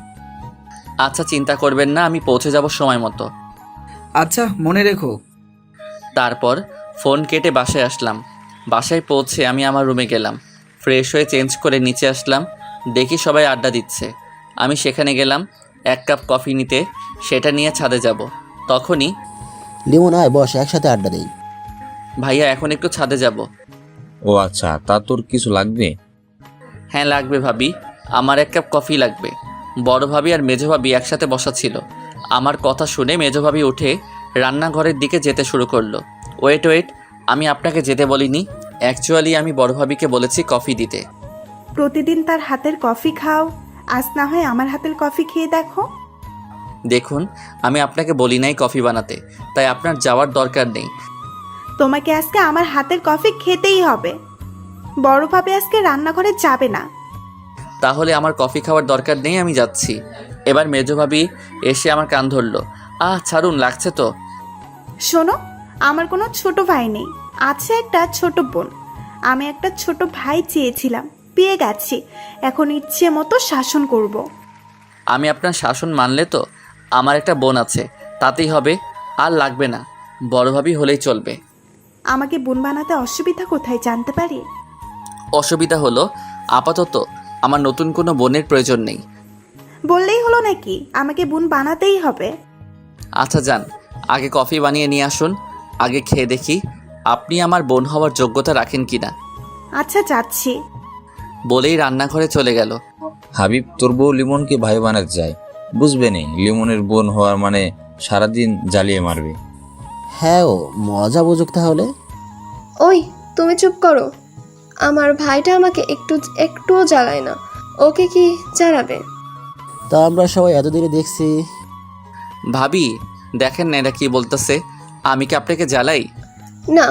আচ্ছা, চিন্তা করবেন না, আমি পৌঁছে যাব সময় মতো।
আচ্ছা, মনে রেখো।
তারপর ফোন কেটে বাসায় আসলাম। বাসায় পৌঁছে আমি আমার রুমে গেলাম। ফ্রেশ হয়ে চেঞ্জ করে নিচে আসলাম, দেখি সবাই আড্ডা দিচ্ছে। আমি সেখানে গেলাম 1 কাপ কফি নিতে, সেটা নিয়ে ছাদে যাব। তখনই
লিমন আয় বস, একসাথে আড্ডা দেই।
ভাইয়া এখন একটু ছাদে যাব।
ও আচ্ছা, তা তোর কিছু লাগবে?
হ্যাঁ লাগবে ভাবি, আমার 1 কাপ কফি লাগবে। বড় ভাবি আর মেজো ভাবি একসাথে বসা ছিল। আমার কথা শুনে মেজো ভাবি উঠে রান্নাঘরের দিকে যেতে শুরু করলো। ওয়েট, আমি আপনাকে যেতে বলিনি। অ্যাকচুয়ালি আমি বড় ভাবিকে বলেছি কফি দিতে।
প্রতিদিন তার হাতের কফি খাও, আজ না হয় আমার হাতের কফি খেয়ে দেখো।
দেখুন, আমি আপনাকে বলি নাই কফি বানাতে, তাই আপনার যাওয়ার দরকার নেই।
তোমাকে আজকে আমার হাতের কফি খেতেই হবে। বড়ভাবে আজকে রান্নাঘরে যাবে না।
তাহলে আমার কফি খাওয়ার দরকার নেই, আমি যাচ্ছি। এবার মেজো ভাবি এসে আমার কান ধরলো। ছাড়ুন, লাগছে তো।
শোনো, আমার কোনো ছোট ভাই নেই, আছে একটা ছোট বোন। আমি একটা ছোট ভাই চেয়েছিলাম, পেয়ে গেছি। এখন ইচ্ছে মতো শাসন করব।
আমি আপনার শাসন মানলে তো আমার একটা বোন আছে, তাতেই হবে। আর লাগবে না, বড় ভাবি হলেই চলবে।
আমাকে বোন বানাতে অসুবিধা কোথায় জানতে পারি?
অসুবিধা হলো আপাতত আমার নতুন কোনো বোনের প্রয়োজন নেই।
বললেই হলো নাকি আমাকে বোন বানাতেই হবে?
আচ্ছা যান, আগে কফি বানিয়ে নিয়ে আসুন, আগে খেয়ে দেখি আপনি আমার বোন হওয়ার যোগ্যতা রাখেন কিনা।
আচ্ছা যাচ্ছি।
বলেই রান্নাঘরে চলে গেল।
হাবিব, তোর বউ লিমনকে ভাই বানাতে চায়, বুঝবে নি লিমনের বোন হওয়ার মানে সারাদিন জ্বালিয়ে মারবে।
হ্যাঁ, ও মজা বুঝুক তাহলে।
ওই তুমি চুপ করো। আমার ভাইটা আমাকে একটুও জ্বালায় না, ওকে কি জ্বালাবে?
তা আমরা সবাই এতদিনে দেখছি।
ভাবি দেখেন না এরা কি বলতেছে, আমি কি আপনাকে জ্বালাই?
না,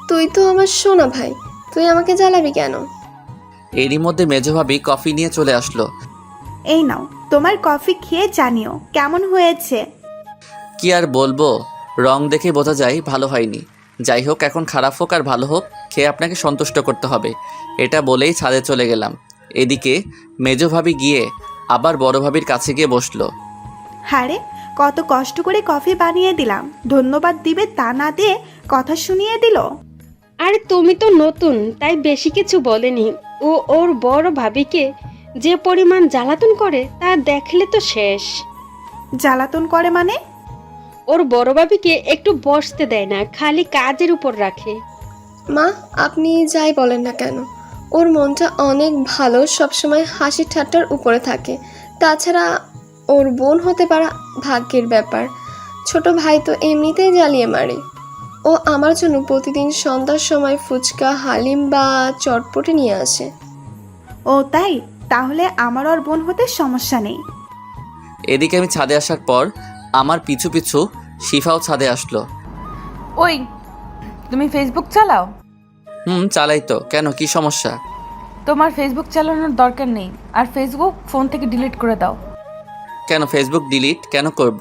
তুই তো আমার সোনা ভাই, তুই আমাকে জ্বালাবি কেন?
এরই মধ্যে মেজো ভাবি কফি নিয়ে চলে আসলো।
এই নাও তোমার কফি, খেয়ে জানিও কেমন হয়েছে।
কি আর বলবো, রং দেখে বোঝা যায় ভালো হয়নি। যাই হোক, এখন খারাপ হোক আর ভালো হোক, খেয়ে আপনাকে সন্তুষ্ট করতে হবে। এটা বলেই ছাদে চলে গেলাম। এদিকে মেজো ভাবি গিয়ে আবার বড় ভাবির কাছে গিয়ে বসলো।
হারে, কত কষ্ট করে কফি বানিয়ে দিলাম, ধন্যবাদ দিবে তা না দিয়ে কথা শুনিয়ে দিল।
আরে তুমি তো নতুন, তাই বেশি কিছু বলেনি। ও ওর বড় ভাবিকে যে পরিমাণ জ্বালাতন করে তা দেখলে তো শেষ।
জ্বালাতন করে মানে?
ওর বড় ভাবিকে একটু বসতে দেয় না, খালি কাজের উপর রাখে।
মা, আপনি যাই বলেন না কেন, ওর মনটা অনেক ভালো, সবসময় হাসি ঠাট্টার উপরে থাকে। তাছাড়া ওর বোন হতে পারা ভাগ্যের ব্যাপার। ছোট ভাই তো এমনিতেই জ্বালিয়ে মারে। ও আমার জন্য প্রতিদিন সন্ধ্যার সময় ফুচকা, হালিম বা চটপটি নিয়ে আসে।
ও তাই, তাহলে আমার ওর বোন হতে সমস্যা নেই।
এদিকে আমি ছাদে আসার পর আমার পিছু পিছু শিফাও ছাদে আসলো।
ওই, তুমি ফেসবুক চালাও?
চালাই তো, কেন কি সমস্যা?
তোমার ফেসবুক চালানোর দরকার নেই, আর ফেসবুক ফোন থেকে ডিলিট করে দাও।
কেন ফেসবুক ডিলিট কেন করব?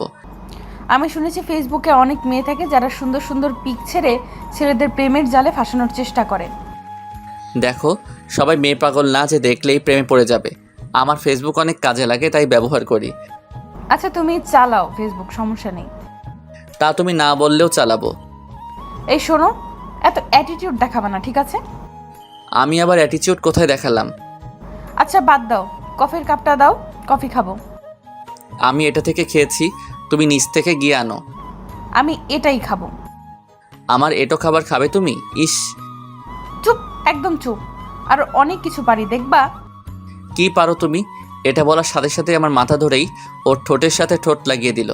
আমি শুনেছি ফেসবুকে অনেক মেয়ে থাকে যারা সুন্দর সুন্দর পিক ছেড়ে ছেলেদের প্রেমের জালে ফাঁসানোর চেষ্টা করে।
দেখো, সবাই মেয়ে পাগল না যে দেখলেই প্রেমে পড়ে যাবে। আমার ফেসবুক অনেক কাজে লাগে, তাই ব্যবহার করি।
আচ্ছা তুমি চালাও ফেসবুক, সমস্যা নেই।
তা তুমি না বললেও চালাবো।
এই শোনো, এত অ্যাটিটিউড দেখাবে না, ঠিক আছে?
আমি আবার অ্যাটিটিউড কোথায় দেখালাম?
আচ্ছা বাদ দাও, কফির কাপটা দাও, কফি খাবো।
আমি এটা থেকে খেয়েছি, তুমি নিচ থেকে গিয়ে আনো।
আমি এটাই খাবো।
আমার এটো খাবার খাবে তুমি? ইস,
চুপ, একদম চুপ। আর অনেক কিছু পারি, দেখবা।
কি পারো তুমি? এটা বলার সাথে সাথে আমার মাথা ধরেই ওর ঠোঁটের সাথে ঠোঁট লাগিয়ে দিল।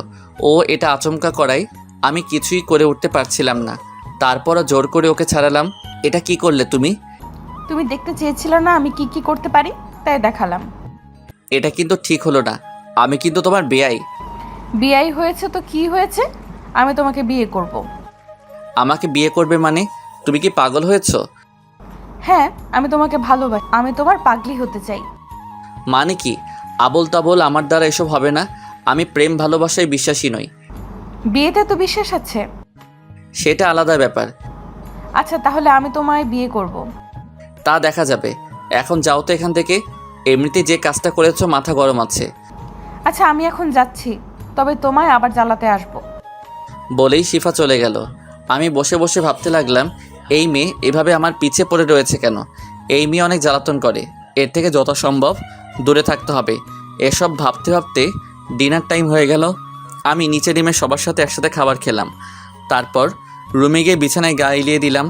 ও এটা আচমকা করায় আমি কিছুই করে উঠতে পারছিলাম না। তারপরও জোর করে ওকে ছাড়ালাম। এটা কি করলে তুমি?
তুমি দেখতে চেয়েছিলে না আমি কি কি করতে পারি, তাই দেখালাম।
এটা কিন্তু ঠিক হলো না। আমি কিন্তু তোমার বেয়াই।
বিয়ে হয়েছে তো কি হয়েছে, আমি তোমাকে বিয়ে করব।
আমাকে বিয়ে করবে মানে? তুমি কি পাগল হয়েছো?
হ্যাঁ, আমি তোমাকে ভালোবাসি, আমি তোমার পাগলি হতে চাই।
মানে কি? আবোল তাবোল আমার দ্বারা এসব হবে না। আমি প্রেম ভালোবাসায় বিশ্বাসী নই।
বিয়েতে তো বিশ্বাস আছে।
সেটা আলাদা ব্যাপার।
আচ্ছা তাহলে আমি তোমায় বিয়ে করব।
তা দেখা যাবে। এখন যাও তো এখান থেকে। এমনিতে যে কাজটা করেছো মাথা গরম আছে।
আচ্ছা আমি এখন যাচ্ছি, তবে তোমায় আবার জ্বালাতে আসবো।
বলেই শিফা চলে গেল। আমি বসে বসে ভাবতে লাগলাম, এই মেয়ে এভাবে আমার পিছে পড়ে রয়েছে কেন? এই মেয়ে অনেক জ্বালাতন করে, এর থেকে যত সম্ভব দূরে থাকতে হবে। এসব ভাবতে ভাবতে ডিনার টাইম হয়ে গেল। আমি নিচে নেমে সবার সাথে একসাথে খাবার খেলাম। তারপর রুমে গিয়ে বিছানায় গা এলিয়ে দিলাম।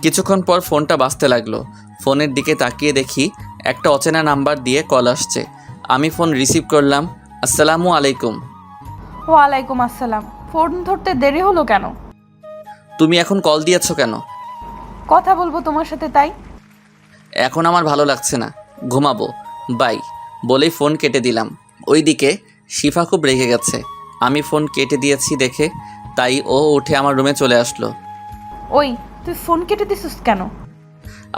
কিছুক্ষণ পর ফোনটা বাজতে লাগলো। ফোনের দিকে তাকিয়ে দেখি একটা অচেনা নাম্বার দিয়ে কল আসছে। আমি ফোন রিসিভ করলাম। আসসালামু আলাইকুম।
ওয়ালাইকুম আসসালাম। ফোন ধরতে দেরি হলো কেন?
তুমি এখন কল দিয়েছো কেন?
কথা বলবো তোমার সাথে, তাই।
এখন আমার ভালো লাগছে না, ঘুমাবো, বাই বলেই ফোন কেটে দিলাম। ওইদিকে শিফা খুব রেগে গেছে আমি ফোন কেটে দিয়েছি দেখে, তাই ও উঠে আমার রুমে চলে আসলো।
ওই, তুই ফোন কেটে দিছিস কেন?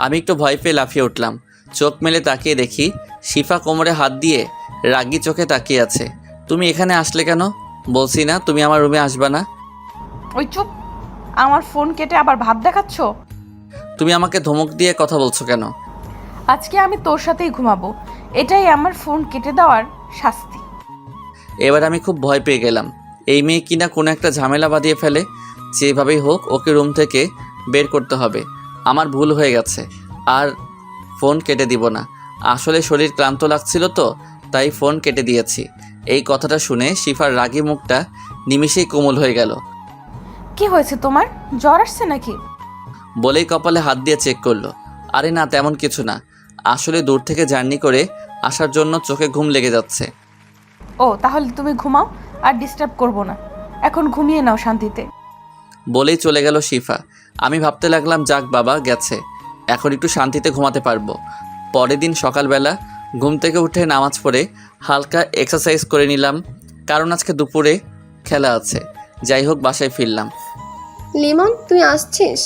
আমি একটু ভয় পেয়ে লাফিয়ে উঠলাম। চোখ মেলে তাকিয়ে দেখি শিফা কোমরে হাত দিয়ে রাগি চোখে তাকিয়ে আছে। তুমি এখানে আসলে কেন? বলছি না তুমি আমার রুমে আসবা না?
ওই চুপ, আমার ফোন কেটে আবার ভাব দেখাচ্ছ।
তুমি আমাকে ধমক দিয়ে কথা বলছো কেন?
আজকে আমি তোর সাথেই ঘুমাবো, এটাই আমার ফোন কেটে দেওয়ার শাস্তি।
এবার আমি খুব ভয় পেয়ে গেলাম। এই মেয়ে কিনা কোনো একটা ঝামেলা বাঁধিয়ে ফেলে। যেভাবেই হোক ওকে রুম থেকে বের করতে হবে। আমার ভুল হয়ে গেছে। আর ফোন কেটে দিব না। আসলে শরীর ক্লান্ত লাগছিল তো, তাই ফোন কেটে দিয়েছি। এই কথাটা শুনে শিফার রাগী মুখটা নিমিষেই কোমল হয়ে গেল।
কি হয়েছে তোমার, জ্বর আসছে নাকি?
বলেই কপালে হাত দিয়ে চেক করলো। আরে না, তেমন কিছু না। আসলে দূর থেকে জার্নি করে আসার জন্য চোখে ঘুম লেগে যাচ্ছে।
ও তাহলে তুমি ঘুমাও, আর ডিস্টার্ব করবো না, এখন ঘুমিয়ে নাও শান্তিতে।
বলেই চলে গেল শিফা। আমি ভাবতে লাগলাম, যাক বাবা গেছে, এখন একটু শান্তিতে ঘুমাতে পারবো। পরের দিন সকালবেলা ঘুম থেকে উঠে নামাজ পড়ে হালকা এক্সারসাইজ করে নিলাম, কারণ আজকে দুপুরে খেলা আছে। যাই হোক, বাসায় ফিরলাম।
লিমন, তুই আসছিস?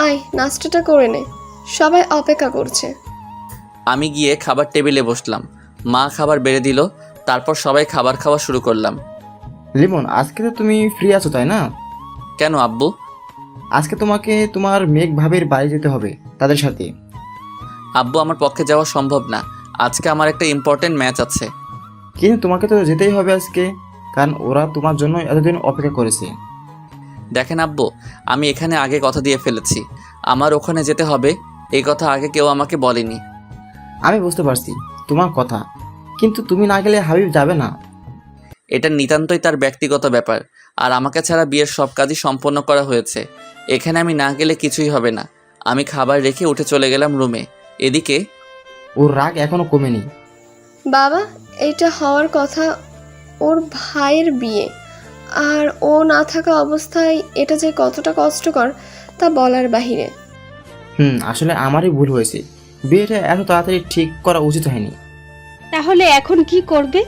আয়, নাস্তাটা করে নে, সবাই অপেক্ষা করছে।
আমি গিয়ে খাবার টেবিলে বসলাম। মা খাবার বেড়ে দিল, তারপর সবাই খাবার খাওয়া শুরু করলাম।
লিমন, আজকে তো তুমি ফ্রি আছো তাই না?
কেন আব্বু?
আজকে তোমাকে তোমার মেঘ ভাবির বাড়ি যেতে হবে তাদের সাথে।
আব্বু, আমার পক্ষে যাওয়া সম্ভব না, আজকে আমার একটা ইম্পর্টেন্ট ম্যাচ আছে।
কিন্তু তোমাকে তো যেতেই হবে আজকে, কারণ ওরা তোমার জন্য এতদিন অপেক্ষা করেছে।
দেখেন আব্বু, আমি এখানে আগে কথা দিয়ে ফেলেছি, আমার ওখানে যেতে হবে, এই কথা আগে কেউ আমাকে বলেনি।
আমি বুঝতে পারছি তোমার কথা, কিন্তু তুমি না গেলে হাবিব যাবে না।
এটা নিতান্তই তার ব্যক্তিগত ব্যাপার, আর আমাকে ছাড়া বিয়ের সব কাজই সম্পন্ন করা হয়েছে। এখানে আমি না গেলে কিছুই হবে না। আমি খাবার রেখে উঠে চলে গেলাম রুমে। এদিকে
ওর রাগ এখনো কমেনি।
বাবা, এটা হওয়ার কথা, ওর ভাইয়ের বিয়ে, আর ও না থাকা অবস্থায় এটা যে কতটা কষ্টকর তা বলার বাহিরে।
আসলে আমারই ভুল হয়েছে, বিয়েটা এত তাড়াতাড়ি ঠিক করা উচিত হয়নি।
তাহলে এখন কি করবে?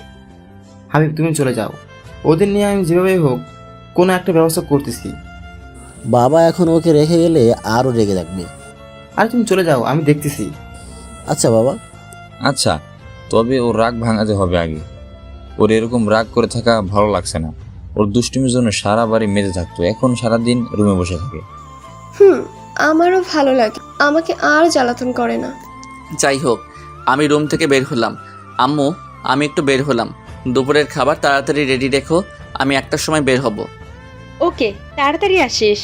হাবিব, তুমি চলে যাও, ওদের নিয়ে আমি যেভাবে হোক কোনো একটা ব্যবস্থা করতেছি।
বাবা এখন ওকে রেখে গেলে আরও রেগে থাকবে।
আর তুমি চলে যাও, আমি দেখতেছি।
আচ্ছা বাবা।
আচ্ছা, তবে ওর রাগ ভাঙাতে হবে আগে। ওর এরকম রাগ করে থাকা ভালো লাগছে না। ওর দুষ্টুমির জন্য সারা বাড়ি মেতে থাকতো, এখন সারাদিন রুমে বসে থাকে।
আমারও ভালো লাগে, আমাকে আর জ্বালাতন করে না।
যাই হোক, আমি রুম থেকে বের হলাম। আম্মু, আমি একটু বের হলাম, দুপুরের খাবার তাড়াতাড়ি রেডি রেখো, আমি 1টার সময় বের হব।
ওকে, তাড়াতাড়ি আসিস।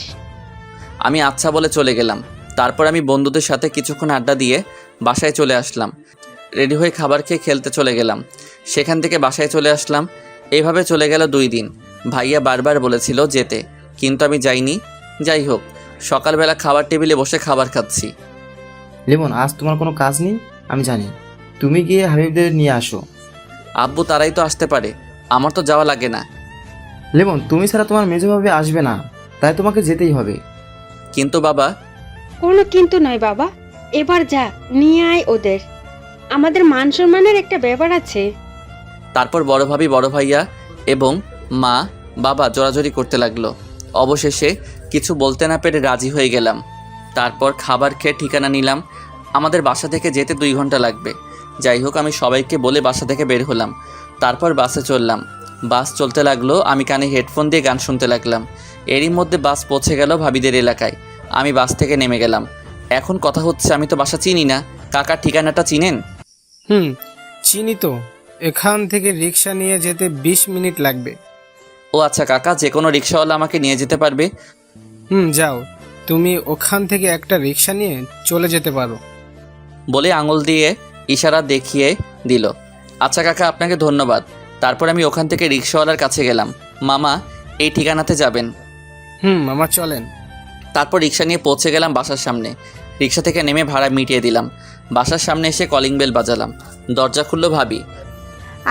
আমি আচ্ছা বলে চলে গেলাম। তারপর আমি বন্ধুদের সাথে কিছুক্ষণ আড্ডা দিয়ে বাসায় চলে আসলাম। রেডি হয়ে খাবার খেয়ে খেলতে চলে গেলাম, সেখান থেকে বাসায় চলে আসলাম। এইভাবে চলে গেল 2 দিন। ভাইয়া বারবার বলেছিল যেতে, কিন্তু আমি যাইনি। যাই হোক, সকালবেলা খাবার টেবিলে বসে খাবার খাচ্ছি।
লিমন, আজ তোমার কোনো কাজ নেই আমি জানি, তুমি গিয়ে হাবিবদের নিয়ে আসো।
আব্বু, তারাই তো আসতে পারে, আমার তো যাওয়া লাগে না।
লিমন, তুমি ছাড়া তোমার মেজোভাবে আসবে না, তাই তোমাকে যেতেই হবে।
কিন্তু বাবা।
কোনো কিন্তু নয় বাবা, এবার যা, নিয়ে আয় ওদের, আমাদের মান সম্মানের একটা ব্যাপার আছে।
তারপর বড় ভাবি, বড় ভাইয়া এবং মা বাবা জোরাজোরি করতে লাগলো। অবশেষে কিছু বলতে না পেরে রাজি হয়ে গেলাম। তারপর খাবার খেয়ে ঠিকানা নিলাম। আমাদের বাসা থেকে যেতে 2 ঘন্টা লাগবে। যাই হোক, আমি সবাইকে বলে বাসা থেকে বের হলাম। তারপর বাসে চললাম। বাস চলতে লাগলো, আমি কানে হেডফোন দিয়ে গান শুনতে লাগলাম। এরই মধ্যে বাস পৌঁছে গেল ভাবিদের এলাকায়। আমি বাস থেকে নেমে গেলাম। এখন কথা হচ্ছে, আমি তো বাসা চিনি না, কাকার ঠিকানাটা চিনেন?
চিনি তো, এখান থেকে রিক্সা নিয়ে যেতে 20 মিনিট লাগবে।
ও আচ্ছা কাকা, যে কোনো রিক্সাওয়ালা আমাকে নিয়ে যেতে পারবে?
যাও, তুমি ওখান থেকে একটা রিক্সা নিয়ে চলে যেতে পারো।
বলে আঙুল দিয়ে ইশারা দেখিয়ে দিল। আচ্ছা কাকা, আপনাকে ধন্যবাদ। তারপর আমি ওখান থেকে রিক্সাওয়ালার কাছে গেলাম। মামা, এই ঠিকানাতে যাবেন?
মামা চলেন।
তারপর রিক্সা নিয়ে পৌঁছে গেলাম বাসার সামনে। রিক্সা থেকে নেমে ভাড়া মিটিয়ে দিলাম। বাসার সামনে এসে কলিং বেল বাজালাম। দরজা খুললো ভাবি।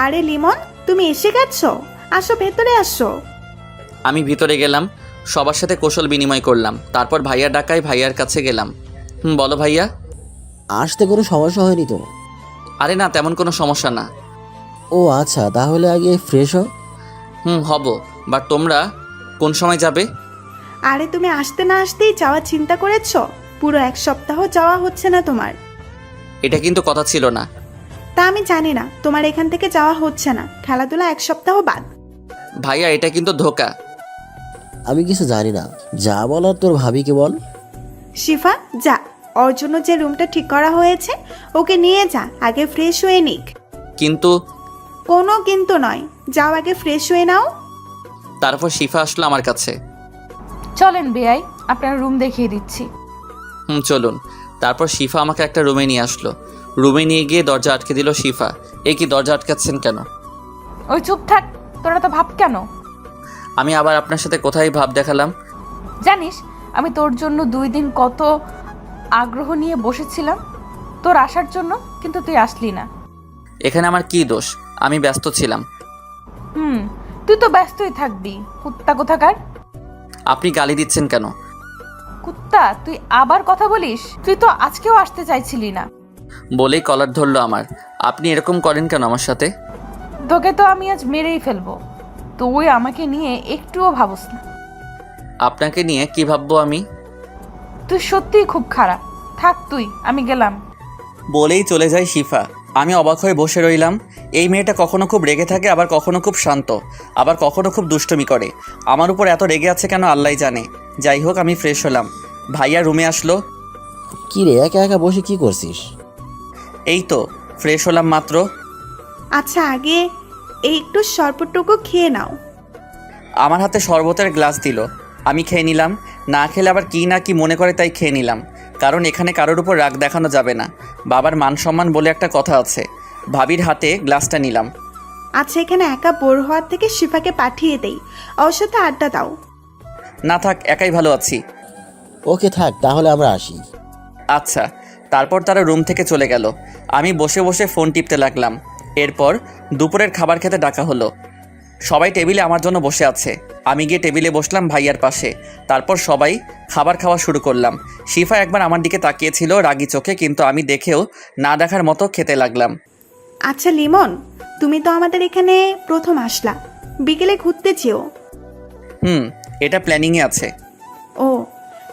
আরে লিমন, তুমি এসে গেছো, আসো ভেতরে আসো।
আমি ভিতরে গেলাম, সবার সাথে কৌশল বিনিময় করলাম। তারপর ভাইয়া ডাকায় ভাইয়ার কাছে গেলাম। বলো ভাইয়া।
আসতে কোনো সমস্যা হয়নি তো?
আরে না, তেমন কোনো সমস্যা না।
ও আচ্ছা, তাহলে আগে ফ্রেশ হও।
হব, বাট তোমরা কোন সময় যাবে?
আরে তুমি আসতে না আসতেই যাওয়ার চিন্তা করেছো? পুরো 1 সপ্তাহ যাওয়া হচ্ছে না তোমার।
এটা কিন্তু কথা ছিল না।
তা আমি জানি না, তোমার এখান থেকে যাওয়া হচ্ছে না, খেলাধুলা 1 সপ্তাহ বাদ।
ভাইয়া, এটা কিন্তু ধোঁকা।
আমি কিছু জানি না, যা বলার তোর ভাবিকে বল।
শিফা, যা, ওর জন্য যে রুমটা ঠিক করা হয়েছে ওকে নিয়ে যা, আগে ফ্রেশ হয়ে নিক।
কিন্তু।
কোনো কিন্তু নয়, যাও আগে ফ্রেশ হয়ে নাও।
তারপর শিফা আসলো আমার কাছে।
চলেন বেয়াই, আপনার রুম দেখিয়ে দিচ্ছি।
চলুন। তারপর শিফা আমাকে একটা রুমে নিয়ে আসলো। রুমে নিয়ে গিয়ে দরজা আটকে দিল শিফা। এ কি, দরজা আটকাচ্ছেন কেন?
ওই চুপ থাক, তোরা তো ভাব কেন?
আমি আবার আপনার সাথে কোথায় ভাব দেখালাম?
জানিস আমি তোর জন্য 2 দিন কত আগ্রহ নিয়ে বসেছিলাম তোর আসার জন্য, কিন্তু তুই আসলি না।
এখানে আমার কি দোষ? আমি ব্যস্ত ছিলাম।
তুই তো ব্যস্তই থাকবি, কুত্তা কোথাকার।
আপনি গালি দিচ্ছেন কেন?
কুত্তা, তুই আবার কথা বলিস? তুই তো আজকেও আসতে চাইছিলি না।
বলেই কলার ধরলো আমার। আপনি এরকম করেন কেন আমার সাথে?
তোকে তো আমি আজ মেরেই ফেলবো। তুই আমাকে নিয়ে একটুও ভাবস না।
আপনাকে নিয়ে কি ভাববো আমি?
তুই সত্যিই খুব খারাপ। থাক তুই, আমি গেলাম।
বলেই চলে যায় শিফা। আমি অবাক হয়ে বসে রইলাম। এই মেয়েটা কখনো খুব রেগে থাকে, আবার কখনো খুব শান্ত, আবার কখনো খুব দুষ্টুমি করে। আমার উপর এত রেগে আছে কেন আল্লাহই জানে। যাই হোক, আমি ফ্রেশ হলাম। ভাইয়া রুমে আসলো।
কি রে, একা একা বসে কি করছিস?
এই তো ফ্রেশ হলাম মাত্র।
আচ্ছা, আগে এই একটু শরবতটুকু খেয়ে নাও।
আমার হাতে শরবতের গ্লাস দিল। আমি খেয়ে নিলাম। না খেলে আবার কি না কি মনে করে, তাই খেয়ে নিলাম। কারণ এখানে কারোর উপর রাগ দেখানো যাবে না। বাবার মান সম্মান বলে একটা কথা আছে। ভাবির হাতে গ্লাসটা নিলাম।
আচ্ছা, এখানে একা বোর হওয়ার থেকে শিফাকে পাঠিয়ে দেই, ওর সাথে আড্ডা দাও।
না থাক, একাই ভালো আছি।
ওকে থাক, তাহলে আমরা আসি।
আচ্ছা। তারপর তারা রুম থেকে চলে গেল। আমি বসে বসে ফোন টিপতে লাগলাম। এরপর দুপুরের খাবার খেতে ডাকা হলো। সবাই টেবিলে আমার জন্য বসে আছে। আমি গিয়ে টেবিলে বসলাম ভাইয়ার পাশে। তারপর সবাই খাবার খাওয়া শুরু করলাম। শিফা একবার আমার দিকে তাকিয়েছিল রাগী চোখে, কিন্তু আমি দেখেও না দেখার মতো খেতে লাগলাম।
আচ্ছা লিমন, তুমি তো আমাদের এখানে প্রথম আসলা, বিকেলে ঘুরতে চেও।
এটা প্ল্যানিংয়ে আছে।
ও,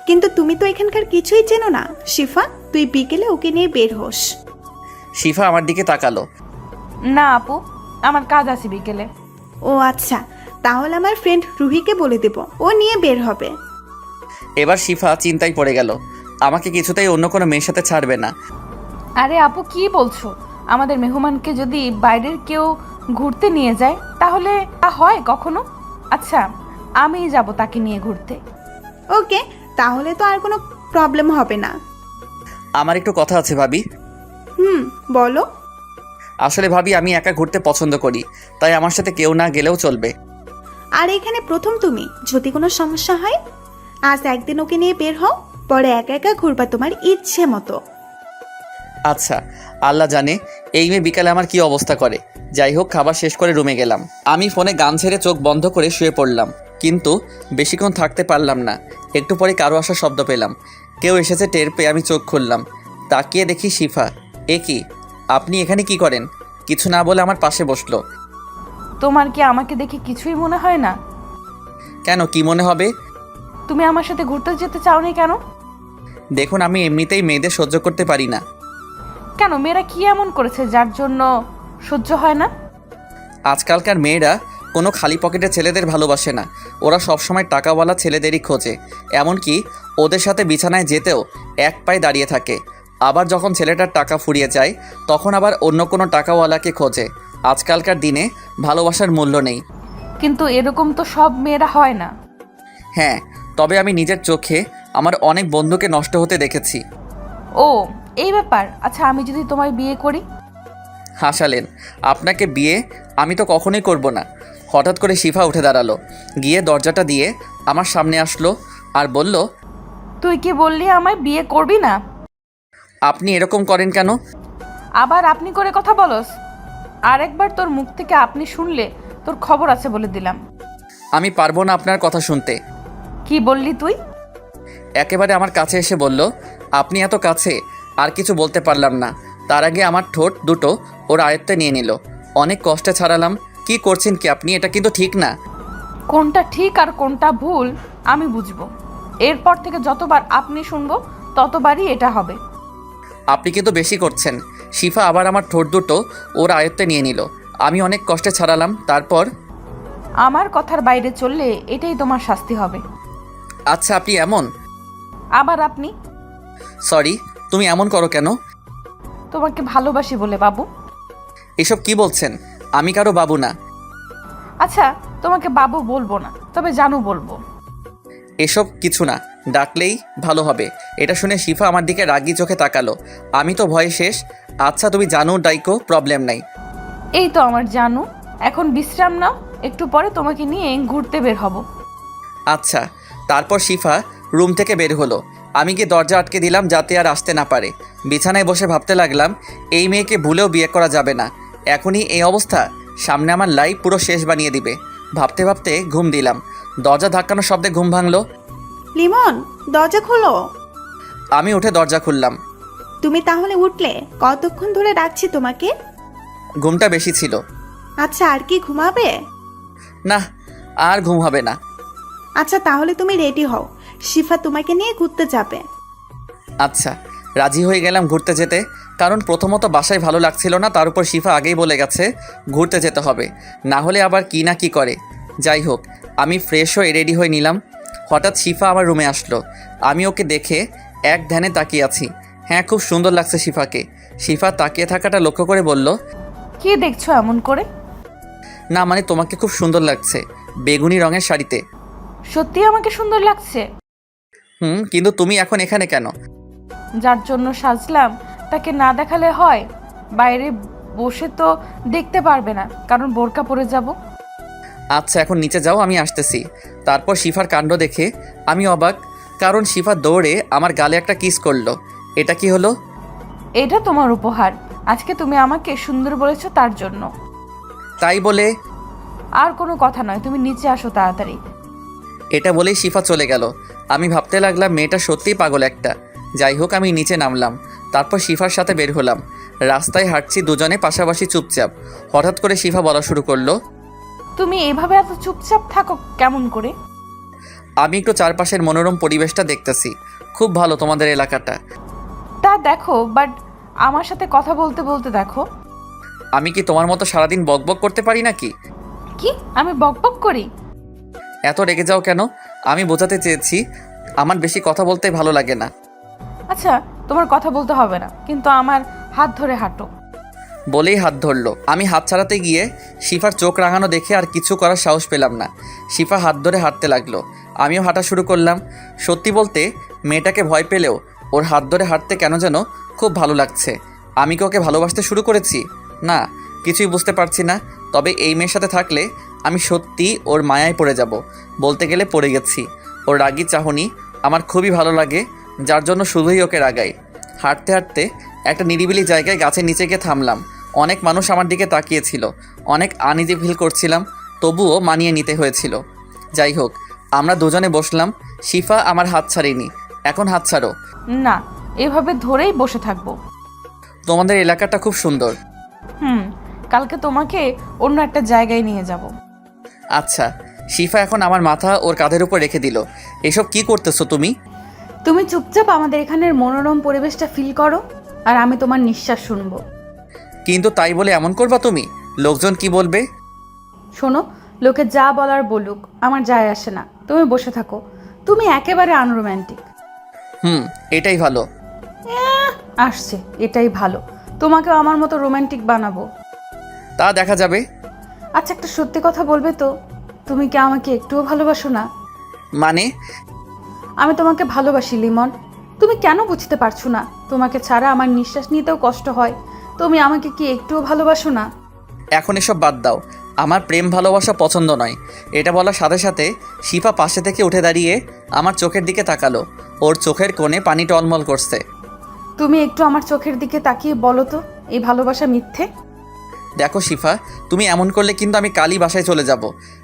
কিন্তু তুমি তো এখানকার কিছুই চেনো না। শিফা, তুই বিকেলে ওকে নিয়ে বের হোস।
শিফা আমার দিকে তাকালো।
না আপু, আমার কাজ আছে বিকেলে।
ও আচ্ছা, তাহলে আমার ফ্রেন্ড রুহিকে বলে দেব, ও নিয়ে বের হবে।
এবার শিফা চিন্তায় পড়ে গেল। আমাকে কিছুতেই অন্য কোনো মেয়ের সাথে ছাড়বে না।
আরে আপু, কি বলছো? আমাদের মেহমানকে যদি বাইরের কেউ ঘুরতে নিয়ে যায় তাহলে তা হয় কখনো? আচ্ছা, আমি যাব তাকে নিয়ে ঘুরতে।
ওকে, তাহলে তো আর কোনো প্রবলেম হবে না।
আমার একটু কথা আছে ভাবি।
বলো।
আসলে ভাবি, আমি একা ঘুরতে পছন্দ করি, তাই আমার সাথে কেউ না গেলেও চলবে।
আর এখানে প্রথম তুমি, যদি কোনো সমস্যা হয় আজ একদিন ওকে নিয়ে বের হও, পরে একা একা ঘুরবা তোমার ইচ্ছে মতো।
আচ্ছা, আল্লাহ জানে এই মেয়ে বিকালে আমার কি অবস্থা করে। যাই হোক, খাবার শেষ করে রুমে গেলাম। আমি ফোনে গান ছেড়ে চোখ বন্ধ করে শুয়ে পড়লাম, কিন্তু বেশিক্ষণ থাকতে পারলাম না। একটু পরে কারো আসার শব্দ পেলাম। কেউ এসেছে টের পেয়ে আমি চোখ খুললাম। তাকিয়ে দেখি শিফা। এ কি, আপনি এখানে কি করেন? কিছু না বলে আমার পাশে বসলো।
তোমার কি আমাকে দেখে কিছুই মনে হয় না?
কেন, কি মনে হবে?
তুমি আমার সাথে ঘুরতে যেতে চাওনি কেন?
দেখুন, আমি এমনিতেই মেয়েদের সহ্য করতে পারি না।
কেন, মেয়েরা কি এমন করেছে যার জন্য সহ্য হয় না?
আজকালকার মেয়েরা কোনো খালি পকেটে ছেলেদের ভালোবাসে না। ওরা সবসময় টাকাওয়ালা ছেলেদেরই খোঁজে। এমনকি ওদের সাথে বিছানায় যেতেও এক পায়ে দাঁড়িয়ে থাকে। আবার যখন ছেলেটার টাকা ফুরিয়ে যায়, তখন আবার অন্য কোনো টাকাওয়ালাকে খোঁজে। আজকালকার দিনে ভালোবাসার মূল্য নেই।
কিন্তু এরকম তো সব মেয়েরা হয় না।
হ্যাঁ, তবে আমি নিজের চোখে আমার অনেক বন্ধুকে নষ্ট হতে দেখেছি।
ও, এই ব্যাপার। আচ্ছা, আমি যদি তোমায় বিয়ে করি?
হাসালেন। আপনাকে বিয়ে আমি তো কখনোই করব না। হঠাৎ করে শিফা উঠে দাঁড়ালো, গিয়ে দরজাটা দিয়ে আমার সামনে আসলো আর বলল,
তুই কি বললি আমায় বিয়ে করবি না?
আপনি এরকম করেন কেন?
আবার আপনি করে কথা বলস? আরেকবার তোর মুখ থেকে আপনি শুনলে তোর খবর আছে বলে দিলাম।
আমি পারবো না আপনার কথা শুনতে।
কি বললি তুই?
একেবারে আমার কাছে এসে বলল, আপনি এত কাছে, আর কিছু বলতে পারলাম না। তার আগে আমার ঠোঁট দুটো ওর আয়ত্তে নিয়ে নিল। অনেক কষ্টে ছাড়ালাম। কি করছেন কি আপনি? এটা কিন্তু ঠিক না।
কোনটা ঠিক আর কোনটা ভুল আমি বুঝবো। এরপর থেকে যতবার আপনি শুনবো ততবারই এটা হবে।
আপনি কিন্তু বেশি করছেন। শিফা আবার আমার ঠোঁট দুটো ওর আয়ত্তে নিয়ে নিল। আমি অনেক কষ্টে ছাড়ালাম। তারপর,
আমার কথার বাইরে চললে এটাই তোমার শাস্তি হবে।
আচ্ছা, আপনি এমন?
আবার আপনি?
সরি, তুমি এমন করো কেন?
তোমাকে ভালোবাসি বলে বাবু।
এসব কি বলছেন? আমি কারো বাবু না।
আচ্ছা, তোমাকে বাবু বলবো না, তবে জানু বলবো।
এসব কিছু না, ডাকলেই ভালো হবে। এটা শুনে শিফা আমার দিকে রাগি চোখে তাকালো। আমি তো ভয়ে শেষ। আচ্ছা তুমি জানো ডাইকো, প্রবলেম নাই।
এই তো আমার জানু, এখন বিশ্রাম নাও, একটু পরে তোমাকে নিয়ে ঘুরতে বের হব।
আচ্ছা। তারপর শিফা রুম থেকে বের হলো। আমি গিয়ে দরজা আটকে দিলাম যাতে আর আসতে না পারে। বিছানায় বসে ভাবতে লাগলাম, এই মেয়েকে ভুলেও বিয়ে করা যাবে না। এখনই এই অবস্থা, সামনে আমার লাইফ পুরো শেষ বানিয়ে দিবে। ভাবতে ভাবতে ঘুম দিলাম। দরজা ধাক্কানোর শব্দে ঘুম ভাঙলো।
লিমন, দরজা খোলো।
আমি উঠে দরজা খুললাম।
তুমি তাহলে উঠলে? কতক্ষণ ধরে ডাকছি তোমাকে।
ঘুমটা বেশি ছিল।
আচ্ছা, আর কি ঘুমাবে?
না, আর ঘুম হবে না।
আচ্ছা তাহলে তুমি রেডি হও, শিফা তোমাকে নিয়ে ঘুরতে যাবে।
আচ্ছা, রাজি হয়ে গেলাম ঘুরতে যেতে। কারণ প্রথমত বাসায় ভালো লাগছিল না, তার উপর শিফা আগেই বলে গেছে ঘুরতে যেতে হবে, না হলে আবার কি না কি করে। যাই হোক, আমি ফ্রেশ হয়ে রেডি হয়ে নিলাম। হঠাৎ শিফা আমার রুমে আসলো। আমি ওকে দেখে এক ধ্যানে তাকিয়ে আছি। হ্যাঁ, খুব সুন্দর লাগছে শিফাকে। শিফা তাকিয়ে থাকাটা লক্ষ্য করে বলল,
কি দেখছো এমন করে?
না মানে তোমাকে খুব সুন্দর লাগছে বেগুনি রঙের শাড়িতে।
সত্যি আমাকে সুন্দর লাগছে?
কিন্তু তুমি এখন এখানে কেন?
যার জন্য সাজলাম তাকে না দেখালে হয়? বাইরে বসে তো দেখতে পারবে না, কারণ বোরকা পরে যাব।
আচ্ছা, এখন নিচে যাও, আমি আসতেছি। তারপর শিফার কাণ্ড দেখে আমি অবাক, কারণ শিফা দৌড়ে আমার গালে একটা কিস করলো। এটা কি হলো?
এটা তোমার উপহার, আজকে তুমি আমাকে সুন্দর বলেছো তার জন্য।
তাই বলে?
আর কোনো কথা নয়, তুমি নিচে আসো তাড়াতাড়ি।
এটা বলেই শিফা চলে গেল। আমি ভাবতে লাগলাম মেয়েটা সত্যিই পাগল একটা। যাই হোক, আমি নিচে নামলাম। তারপর শিফার সাথে বের হলাম। রাস্তায় হাঁটছি দুজনে পাশাপাশি চুপচাপ। হঠাৎ করে শিফা বলা শুরু করলো,
তুমি এভাবে এত চুপচাপ থাকো কেমন করে?
আমি একটু চারপাশের মনোরম পরিবেশটা দেখতেছি। খুব ভালো তোমাদের এলাকাটা।
তা দেখো, বাট আমার সাথে কথা বলতে বলতে দেখো।
আমি কি তোমার মতো সারাদিন বকবক করতে পারি নাকি?
কি আমি বকবক করি?
এত রেগে যাও কেন? আমি বোঝাতে চেয়েছি আমার বেশি কথা বলতে ভালো লাগে না।
আচ্ছা, তোমার কথা বলতে হবে না, কিন্তু আমার হাত ধরে হাঁটো।
বলেই হাত ধরলো। আমি হাত ছাড়াতে গিয়ে শিফার চোখ রাঙানো দেখে আর কিছু করার সাহস পেলাম না। শিফা হাত ধরে হাঁটতে লাগলো। আমিও হাঁটা শুরু করলাম। সত্যি বলতে মেয়েটাকে ভয় পেলেও ওর হাত ধরে হাঁটতে কেন যেন খুব ভালো লাগছে। আমি কি ওকে ভালোবাসতে শুরু করেছি? না, কিছুই বুঝতে পারছি না। তবে এই মেয়ের সাথে থাকলে আমি সত্যি ওর মায়ায় পড়ে যাব। বলতে গেলে পড়ে গেছি। ওর রাগী চাহনি আমার খুবই ভালো লাগে, যার জন্য শুধুই ওকে রাগাই। হাঁটতে হাঁটতে একটা নিরিবিলি জায়গায় গাছের নিচে গিয়ে থামলাম। অনেক মানুষ আমার দিকে তাকিয়েছিল। অনেক আনইজি ফিল করছিলাম, তবুও মানিয়ে নিতে হয়েছিল। যাই হোক, আমরা দুজনে বসলাম। শিফা আমার হাত ছাড়েনি। এখন হাত ছাড়ো।
না, এভাবে ধরেই বসে থাকবো।
তোমাদের এলাকাটা খুব সুন্দর।
কালকে তোমাকে অন্য একটা জায়গায় নিয়ে যাব।
আচ্ছা। শিফা এখন আমার মাথা ওর কাঁধের উপর রেখে দিল। এসব কি করতেছো তুমি?
তুমি চুপচাপ আমাদের এখানের মনোরম পরিবেশটা ফিল করো, আর আমি তোমার নিঃশ্বাস শুনবো।
কিন্তু তাই বলে এমন করবা তুমি? লোকজন কি বলবে?
শোনো, লোকে যা বলার বলুক, আমার যায় আসে না। তুমি বসে থাকো। তুমি একেবারে আনরোম্যান্টিক।
এটাই ভালো।
আসছে, এটাই ভালো। তোমাকেও আমার মতো রোমান্টিক বানাবো।
তা দেখা যাবে।
আচ্ছা, একটা সত্যি কথা বলবে তো, তুমি কি আমাকে একটুও ভালোবাসো না?
মানে?
আমি তোমাকে ভালোবাসি লিমন। তুমি কেন বুঝতে পারছো না? তোমাকে ছাড়া আমার নিঃশ্বাস নিতেও কষ্ট হয়। তুমি আমাকে কি একটুও ভালোবাসো না?
এখন এসব বাদ দাও। আমার প্রেম ভালোবাসা পছন্দ নয়। এটা বলার সাথে সাথে শিফা পাশে থেকে উঠে দাঁড়িয়ে আমার চোখের দিকে তাকালো। ওর চোখের কোণে পানি টলমল করছে।
তুমি একটু আমার চোখের দিকে তাকিয়ে বলো তো, এই ভালোবাসা মিথ্যে?
দেখো শিফা, তুমি এমন করলে কিন্তু আমি কালই বাসায় চলে যাব।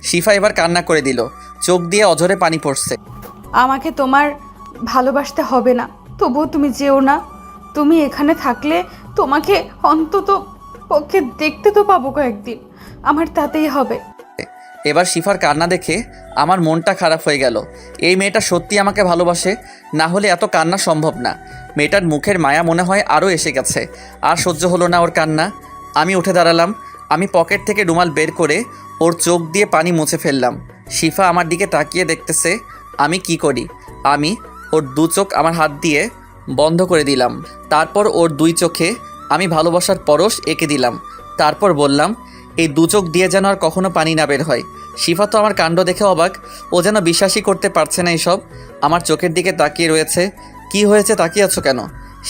শিফা এবার কান্না করে দিল। চোখ দিয়ে অঝরে পানি পড়ছে।
আমাকে তোমার ভালোবাসতে হবে না, তবুও তুমি যেও না। তুমি এখানে থাকলে তোমাকে অন্তত পক্ষে দেখতে তো পাবো কয়েকদিন, আমার তাতেই হবে।
এবার শিফার কান্না দেখে আমার মনটা খারাপ হয়ে গেল। এই মেয়েটা সত্যি আমাকে ভালোবাসে, না হলে এত কান্না সম্ভব না। মেয়েটার মুখের মায়া মনে হয় আরও এসে গেছে। আর সহ্য হলো না ওর কান্না। আমি উঠে দাঁড়ালাম। আমি পকেট থেকে রুমাল বের করে ওর চোখ দিয়ে পানি মুছে ফেললাম। শিফা আমার দিকে তাকিয়ে দেখতেছে আমি কি করি। আমি ওর দু চোখ আমার হাত দিয়ে বন্ধ করে দিলাম। তারপর ওর দুই চোখে আমি ভালোবাসার পরশ এঁকে দিলাম। তারপর বললাম, এই দু চোখ দিয়ে যেন আর কখনো পানি না বের হয়। শিফা তো আমার কাণ্ড দেখে অবাক। ও যেন বিশ্বাসই করতে পারছে না এসব। আমার চোখের দিকে তাকিয়ে রয়েছে। কি হয়েছে, তাকিয়ে আছো কেন?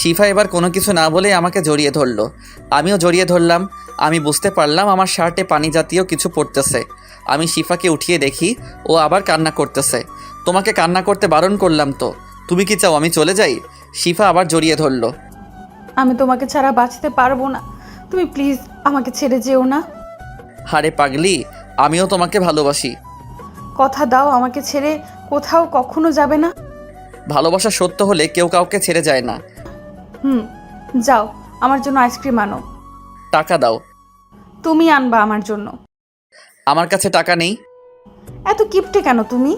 শিফা এবার কোনো কিছু না বলেই আমাকে জড়িয়ে ধরলো। আমিও জড়িয়ে ধরলাম। আমি বুঝতে পারলাম আমার শার্টে পানি জাতীয় কিছু পড়তেছে। আমি শিফাকে উঠিয়ে দেখি ও আবার কান্না করতেছে। তোমাকে কান্না করতে বারণ করলাম তো, তুমি কি চাও আমি চলে যাই? শিফা আবার জড়িয়ে ধরলো।
আমি তোমাকে ছাড়া বাঁচতে পারবো না, তুমি প্লিজ আমাকে ছেড়ে যেও না।
হারে পাগলি, আমিও তোমাকে ভালোবাসি।
কথা দাও আমাকে ছেড়ে কোথাও কখনো যাবে না।
ভালোবাসা সত্য হলে কেউ কাউকে ছেড়ে যায় না।
যাও, আমার জন্য আইসক্রিম আনো।
টাকা দাও।
তুমি আনবা আমার জন্য।
আমার কাছে টাকা নেই।
এত কিপটে কেন তুমি?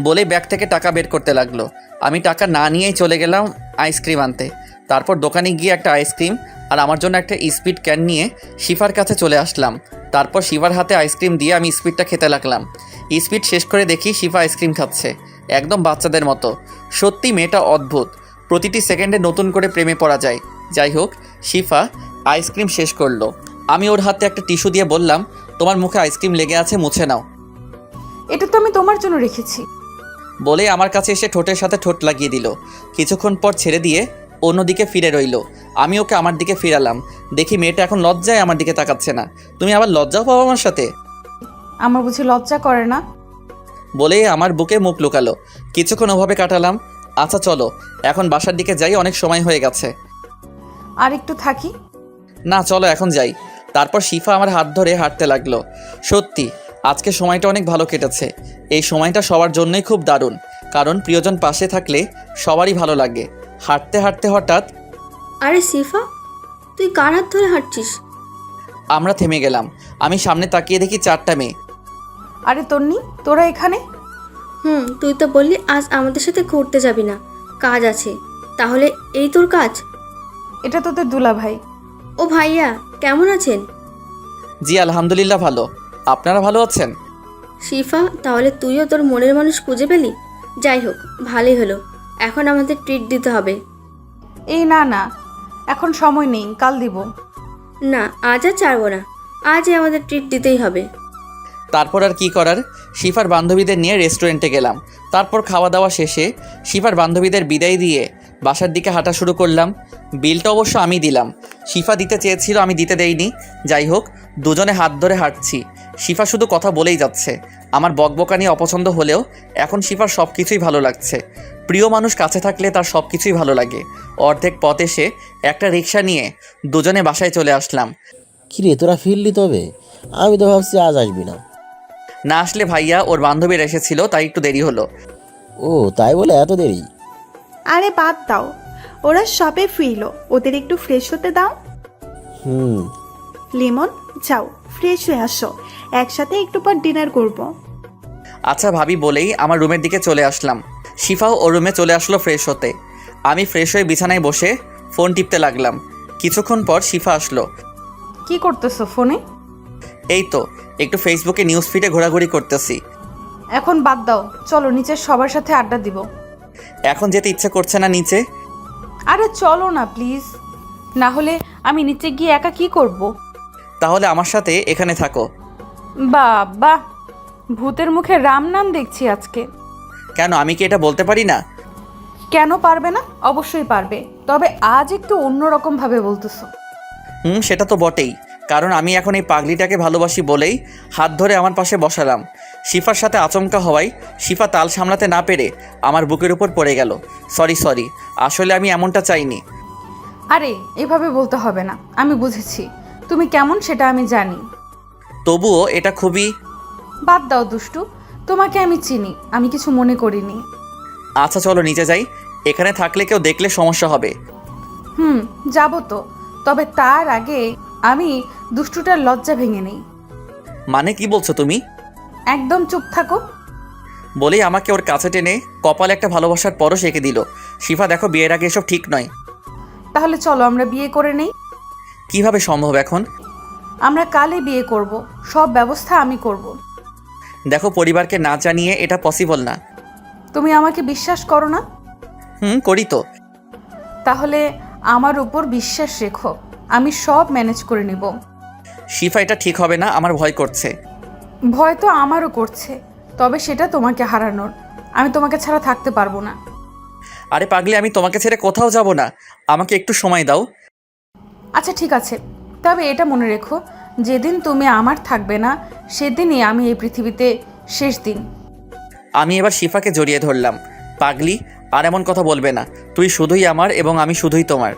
বলে ব্যাগ থেকে টাকা বের করতে লাগলো। আমি টাকা না নিয়েই চলে গেলাম আইসক্রিম আনতে। তারপর দোকানে গিয়ে একটা আইসক্রিম আর আমার জন্য একটা স্পিড ক্যান নিয়ে শিফার কাছে চলে আসলাম। তারপর শিফার হাতে আইসক্রিম দিয়ে আমি স্পিডটা খেতে লাগলাম। স্পিড শেষ করে দেখি শিফা আইসক্রিম খাচ্ছে, একদম বাচ্চাদের মতো। সত্যি মেয়েটা অদ্ভুত, প্রতিটি সেকেন্ডে নতুন করে প্রেমে পড়া যায়। যাই হোক, শিফা আইসক্রিম শেষ করলো। আমি ওর হাতে একটা টিস্যু দিয়ে বললাম, তোমার মুখে আইসক্রিম লেগে আছে, মুছে নাও।
এটা তো আমি তোমার জন্য রেখেছি।
বলে আমার কাছে এসে ঠোঁটের সাথে ঠোঁট লাগিয়ে দিল। কিছুক্ষণ পর ছেড়ে দিয়ে অন্যদিকে ফিরে রইল। আমি ওকে আমার দিকে ফিরালাম। দেখি মেয়েটা এখন লজ্জায় আমার দিকে তাকাচ্ছে না। তুমি আবার লজ্জাও পাবো আমার সাথে?
আমার বুঝি লজ্জা করে না?
বলে আমার বুকে মুখ লুকালো। কিছুক্ষণ ওভাবে কাটালাম। আচ্ছা চলো এখন বাসার দিকে যাই, অনেক সময় হয়ে গেছে।
আর একটু থাকি?
না চলো এখন যাই। তারপর শিফা আমার হাত ধরে হাঁটতে লাগলো। সত্যি আজকে সময়টা অনেক ভালো কেটেছে। এই সময়টা সবার জন্যই খুব দারুণ, কারণ প্রিয়জন পাশে থাকলে সবারই ভালো লাগে। হাঁটতে হাঁটতে হঠাৎ,
আরে সিফা, তুই কার হাত ধরে হাঁটছিস?
আমরা থেমে গেলাম। আমি সামনে তাকিয়ে দেখি 4টা মেয়ে।
আরে তন্নি, তোরা এখানে?
তুই তো বললি আজ আমাদের সাথে ঘুরতে যাবি না, কাজ আছে। তাহলে এই তোর কাজ?
এটা তোদের দুলা ভাই।
ও ভাইয়া, কেমন আছেন?
জি আলহামদুলিল্লাহ ভালো। আপনারা ভালো আছেন?
শিফা, তাহলে তুইও তোর মনের মানুষ খুঁজে পেলি। যাই হোক, ভালোই হলো। এখন আমাদের ট্রিট দিতে হবে।
এই না না, এখন সময় নেই, কাল দিব।
না, আজ আর ছাড়বো না, আজই আমাদের ট্রিট দিতেই হবে।
তারপর আর কি করার, শিফার বান্ধবীদের নিয়ে রেস্টুরেন্টে গেলাম। তারপর খাওয়া দাওয়া শেষে শিফার বান্ধবীদের বিদায় দিয়ে বাসার দিকে হাঁটা শুরু করলাম। বিলটা অবশ্য আমি দিলাম, শিফা দিতে চেয়েছিল, আমি দিতে দেইনি। যাই হোক, দুজনে হাত ধরে হাঁটছি। শিফা শুধু কথা বলেই যাচ্ছে। আমার বকবকানি অপছন্দ হলেও এখন শিফার সব কিছুই ভালো লাগছে। প্রিয় মানুষ কাছে থাকলে তার সব কিছুই ভালো লাগে। অর্ধেক পথ এসে একটা রিক্সা নিয়ে দুজনে বাসায় চলে আসলাম।
কিরে তোরা ফিরলি? তবে আমি তো ভাবছি আজ আসবি না।
না আসলে ভাইয়া ওর বান্ধবীরা এসেছিল, তাই একটু দেরি হলো।
ও তাই বলে এত দেরি?
আরে বাদ দাও, ওরা সবে ফিরলো, ওদের একটু ফ্রেশ হতে দাও। লিমন, যাও ফ্রেশ হয়ে আসো, একসাথে একটু পর ডিনার করব।
আচ্ছা ভাবি বলেই আমার রুমের দিকে চলে আসলাম। শিফাও ওর রুমে চলে আসলো ফ্রেশ হতে। আমি ফ্রেশ হয়ে বিছানায় বসে ফোন টিপতে লাগলাম। কিছুক্ষণ পর শিফা আসলো।
কি করতেছো ফোনে?
এই তো একটু ফেসবুকে নিউজ ফিডে ঘোরাঘুরি করতেছি।
এখন বাদ দাও, চলো নিচে সবার সাথে আড্ডা দিব।
এখন যেতে ইচ্ছে করছে না নিচে।
আরে চলো না প্লিজ, না হলে আমি নিচে গিয়ে একা কি করব?
তাহলে আমার সাথে এখানে থাকো।
বাবা, ভূতের মুখে রাম নাম দেখছি আজকে।
কেন, আমি কি এটা বলতে পারি না?
কেন পারবে না? অবশ্যই পারবে, তবে আজ একটু অন্যরকম ভাবে বলতেছো।
সেটা তো বটেই, কারণ আমি এখন এই পাগলিটাকে ভালোবাসি বলেই হাত ধরে আমার পাশে বসালাম। শিফার সাথে আচমকা হওয়ায় শিফা তাল সামলাতে না পেরে আমার বুকের উপর পড়ে গেল। সরি, আসলে আমি এমনটা চাইনি।
আরে এভাবে বলতে হবে না, আমি বুঝেছি তুমি কেমন সেটা আমি জানি।
তবুও এটা খুবই...
বাদ দাও দুষ্টু, তোমাকে আমি চিনি, আমি কিছু মনে করিনি।
আচ্ছা চলো নিচে যাই, এখানে থাকলে কেউ দেখলে সমস্যা হবে।
যাবো তো, তবে তার আগে আমি দুষ্টুটার লজ্জা ভেঙে নেই।
মানে কি বলছো তুমি?
একদম চুপ থাকো।
বলেই আমাকে ওর কাছে টেনে কপালে একটা ভালোবাসার পরশ এঁকে দিল। শিফা দেখো, বিয়ের আগে এসব ঠিক নয়।
তাহলে চলো আমরা বিয়ে করে নেই।
কিভাবে সম্ভব এখন?
আমরা কালে বিয়ে করব, সব ব্যবস্থা আমি করব।
দেখো, পরিবারকে না জানিয়ে এটা পসিবল না।
তুমি আমাকে বিশ্বাস করো না?
করি তো।
তাহলে আমার উপর বিশ্বাস রেখো, আমি সব ম্যানেজ করে নিব।
শিফা, এটা ঠিক হবে না, আমার ভয় করছে।
ভয় তো আমারও করছে, তবে সেটা তোমাকে হারানোর। আমি তোমাকে ছাড়া থাকতে পারবো না।
আরে পাগলি, আমি তোমাকে ছেড়ে কোথাও যাব না, আমাকে একটু সময় দাও।
আচ্ছা ঠিক আছে, তবে এটা মনে রেখো, যেদিন তুমি আমার থাকবে না সেদিনই আমি এই পৃথিবীতে শেষ দিন।
আমি এবার শিফাকে জড়িয়ে ধরলাম। পাগলি, আর এমন কথা বলবে না, তুই শুধুই আমার এবং আমি শুধুই তোমার।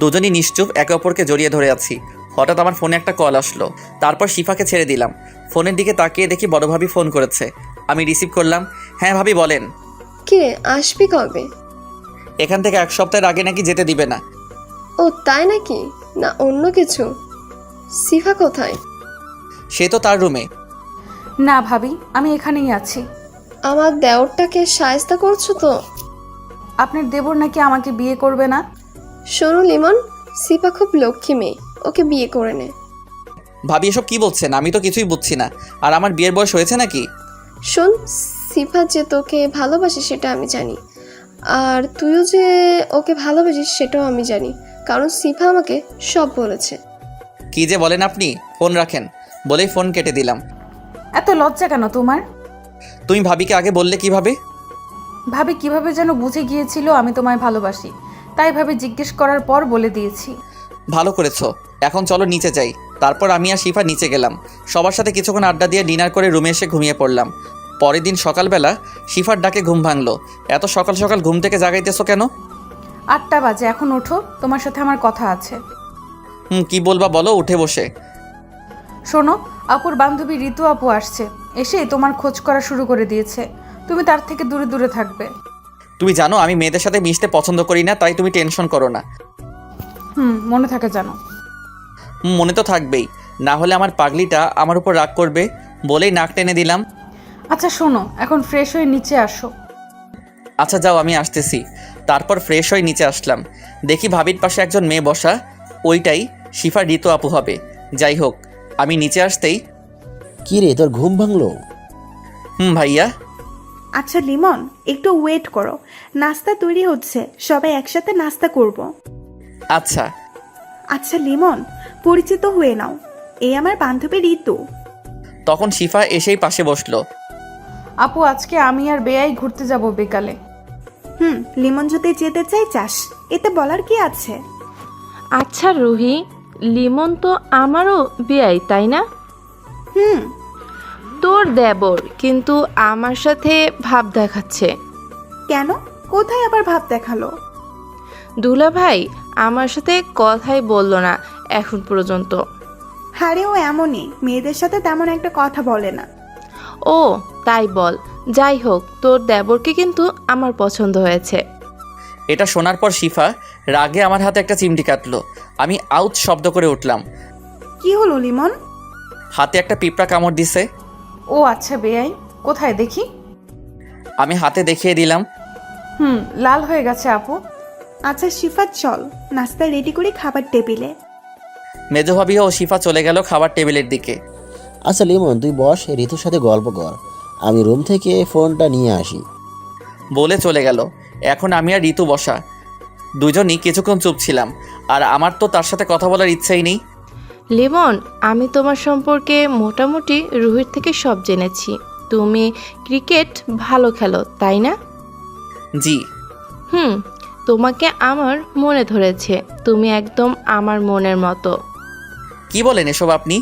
দুজনই নিশ্চুপ একে অপরকে জড়িয়ে ধরে আছি। হঠাৎ আমার ফোনে একটা কল আসলো, তারপর শিফাকে ছেড়ে দিলাম। ফোনের দিকে তাকিয়ে দেখি বড় ভাবি ফোন করেছে। আমি রিসিভ করলাম। হ্যাঁ ভাবি, বলেন।
কে আসবি কবে?
এখান থেকে 1 সপ্তাহের আগে নাকি যেতে দিবে না।
ও তাই নাকি? না অন্য কিছু? সিফা কোথায়?
সে তো তার রুমে।
না ভাবি, আমি এখানেই আছি।
আমার দেওরটাকে সায়স্তা করছো তো?
আপনার দেবর নাকি আমাকে বিয়ে করবে না।
শোনো লিমন, সিফা খুব লক্ষ্মী মেয়ে, ওকে বিয়ে করে নে।
ভাবি এসব কি বলছেন? আমি তো কিছুই বুঝছি না। আর আমার বিয়ের বয়স হয়েছে নাকি?
শোন, সিফা যে তোকে ভালোবাসে সেটা আমি জানি, আর তুইও যে ওকে ভালোবাসিস সেটাও আমি জানি, কারণ সিফা আমাকে সব বলেছে।
কি যে বলেন আপনি? ফোন রাখেন বলেই ফোন কেটে দিলাম।
এত লজ্জা কেন তোমার?
তুমি ভাবিকে আগে বললে কিভাবে?
ভাবি কিভাবে যেন বুঝে গিয়েছিল আমি তোমায় ভালোবাসি, তাই ভাবে জিজ্ঞেস করার পর বলে দিয়েছি।
ভালো করেছো। এখন চলো নিচে যাই। তারপর আমি আর শিফা নিচে গেলাম। সবার সাথে কিছুক্ষণ আড্ডা দিয়ে ডিনার করে রুমে এসে ঘুমিয়ে পড়লাম। পরের দিন সকালবেলা শিফার ডাকে ঘুম ভাঙলো। এত সকাল সকাল ঘুম থেকে জাগাইতেছো কেন?
8টা বাজে, এখন ওঠো, তোমার সাথে আমার কথা আছে।
কি বলবা বলো, উঠে বসে।
শোনো, আপুর বান্ধবী ঋতু আপু আসছে, এসে তোমার খোঁজ করা শুরু করে দিয়েছে। তুমি তার থেকে দূরে দূরে থাকবে।
তুমি জানো আমি মেয়েদের সাথে মিশতে পছন্দ করি না, তাই তুমি টেনশন করো না।
মনে থাকে জানো।
মনে তো থাকবেই, না হলে আমার পাগলিটা আমার উপর রাগ করবে বলেই নাক টেনে দিলাম।
আচ্ছা শোনো, এখন ফ্রেশ হয়ে নিচে আসো।
আচ্ছা যাও, আমি আসতেছি। তারপর ফ্রেশ হয়ে নিচে আসলাম। দেখি ভাবির পাশে একজন মেয়ে বসা, ওইটাই শিফা ঋতু আপু হবে। যাই হোক, আমি নিচে আসতেই,
কি রে, তোর ঘুম ভাঙলো?
ভাইয়া।
আচ্ছা লিমন, একটু ওয়েট করো, নাস্তা তৈরি হচ্ছে, সবাই একসাথে নাস্তা করব।
আচ্ছা।
আচ্ছা লিমন, পরিচিত হয়ে নাও, এই আমার বান্ধবী ঋতু।
তখন শিফা এসেই পাশে বসলো।
আপু, আজকে আমি আর বেয়াই ঘুরতে যাব বিকালে।
লিমন যদি যেতে চাই চাস, এতে বলার কি আছে?
আচ্ছা রুহি, লিমন তো আমারও বিয়াই, তাই না? তোর দেবর কিন্তু আমার সাথে ভাব দেখাচ্ছে।
কেন? কোথায় আবার ভাব দেখালো?
দুলা ভাই আমার সাথে কথাই বললো না এখন পর্যন্ত।
হারে ও এমনই, মেয়েদের সাথে তেমন একটা কথা বলে না।
ও তাই বল। যাই হোক, তোর দেবরকে কিন্তু আমার পছন্দ হয়েছে।
এটা শোনার পর শিফা রাগে আমার হাতে একটা চিমটি কাটলো। আমি আউট শব্দ করে উঠলাম।
কি হলো লিমন?
হাতে একটা পিঁপড়া কামড় দিছে।
ও আচ্ছা বেয়াই, কোথায় দেখি?
আমি হাতে দেখিয়ে দিলাম।
লাল হয়ে গেছে আপু।
আচ্ছা শিফা, চল নাস্তা রেডি করে খাবার টেবিলে।
মেজো ভাবি ও শিফা চলে গেল খাবার টেবিলের দিকে।
আচ্ছা লিমন, তুই বস, ঋতুর সাথে গল্প কর, আমি রুম থেকে ফোনটা নিয়ে আসি
বলে চলে গেল। এখন আমি আর ঋতু বসা, দুজনই কিছুক্ষণ চুপ ছিলাম। আর আমার তো তার সাথে কথা বলার ইচ্ছাই নেই।
লিমন, আমি তোমার সম্পর্কে মোটামুটি রুহির থেকে সব জেনেছি। তুমি ক্রিকেট ভালো খেলো, তাই না?
জি।
তোমাকে আমার মনে ধরেছে, তুমি একদম আমার মনের মতো।
কি বলেন এসব আপনি?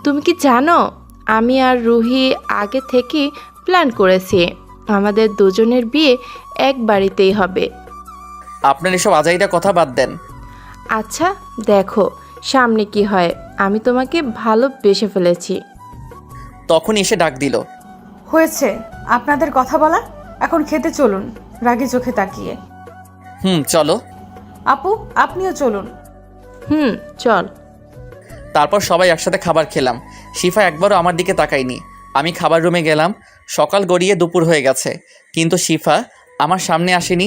তুমি কি জানো, আমি আর রুহি আগে থেকে প্ল্যান করেছি আমাদের দুজনের বিয়ে এক বাড়িতেই হবে।
আপনার এসব আজাইরা কথা বাদ দেন।
আচ্ছা দেখো সামনে কি হয়, আমি তোমাকে ভালোবেসে ফেলেছি।
তখন এসে ডাক দিল।
হয়েছে আপনাদের কথা বলা, এখন খেতে চলুন, রাগী চোখে তাকিয়ে।
চলো।
আপু, আপনিও চলুন।
চল।
তারপর সবাই একসাথে খাবার খেলাম। শিফা একবারও আমার দিকে তাকায়নি। আমি খাবার রুমে গেলাম। সকাল গড়িয়ে দুপুর হয়ে গেছে, কিন্তু শিফা আমার সামনে আসেনি।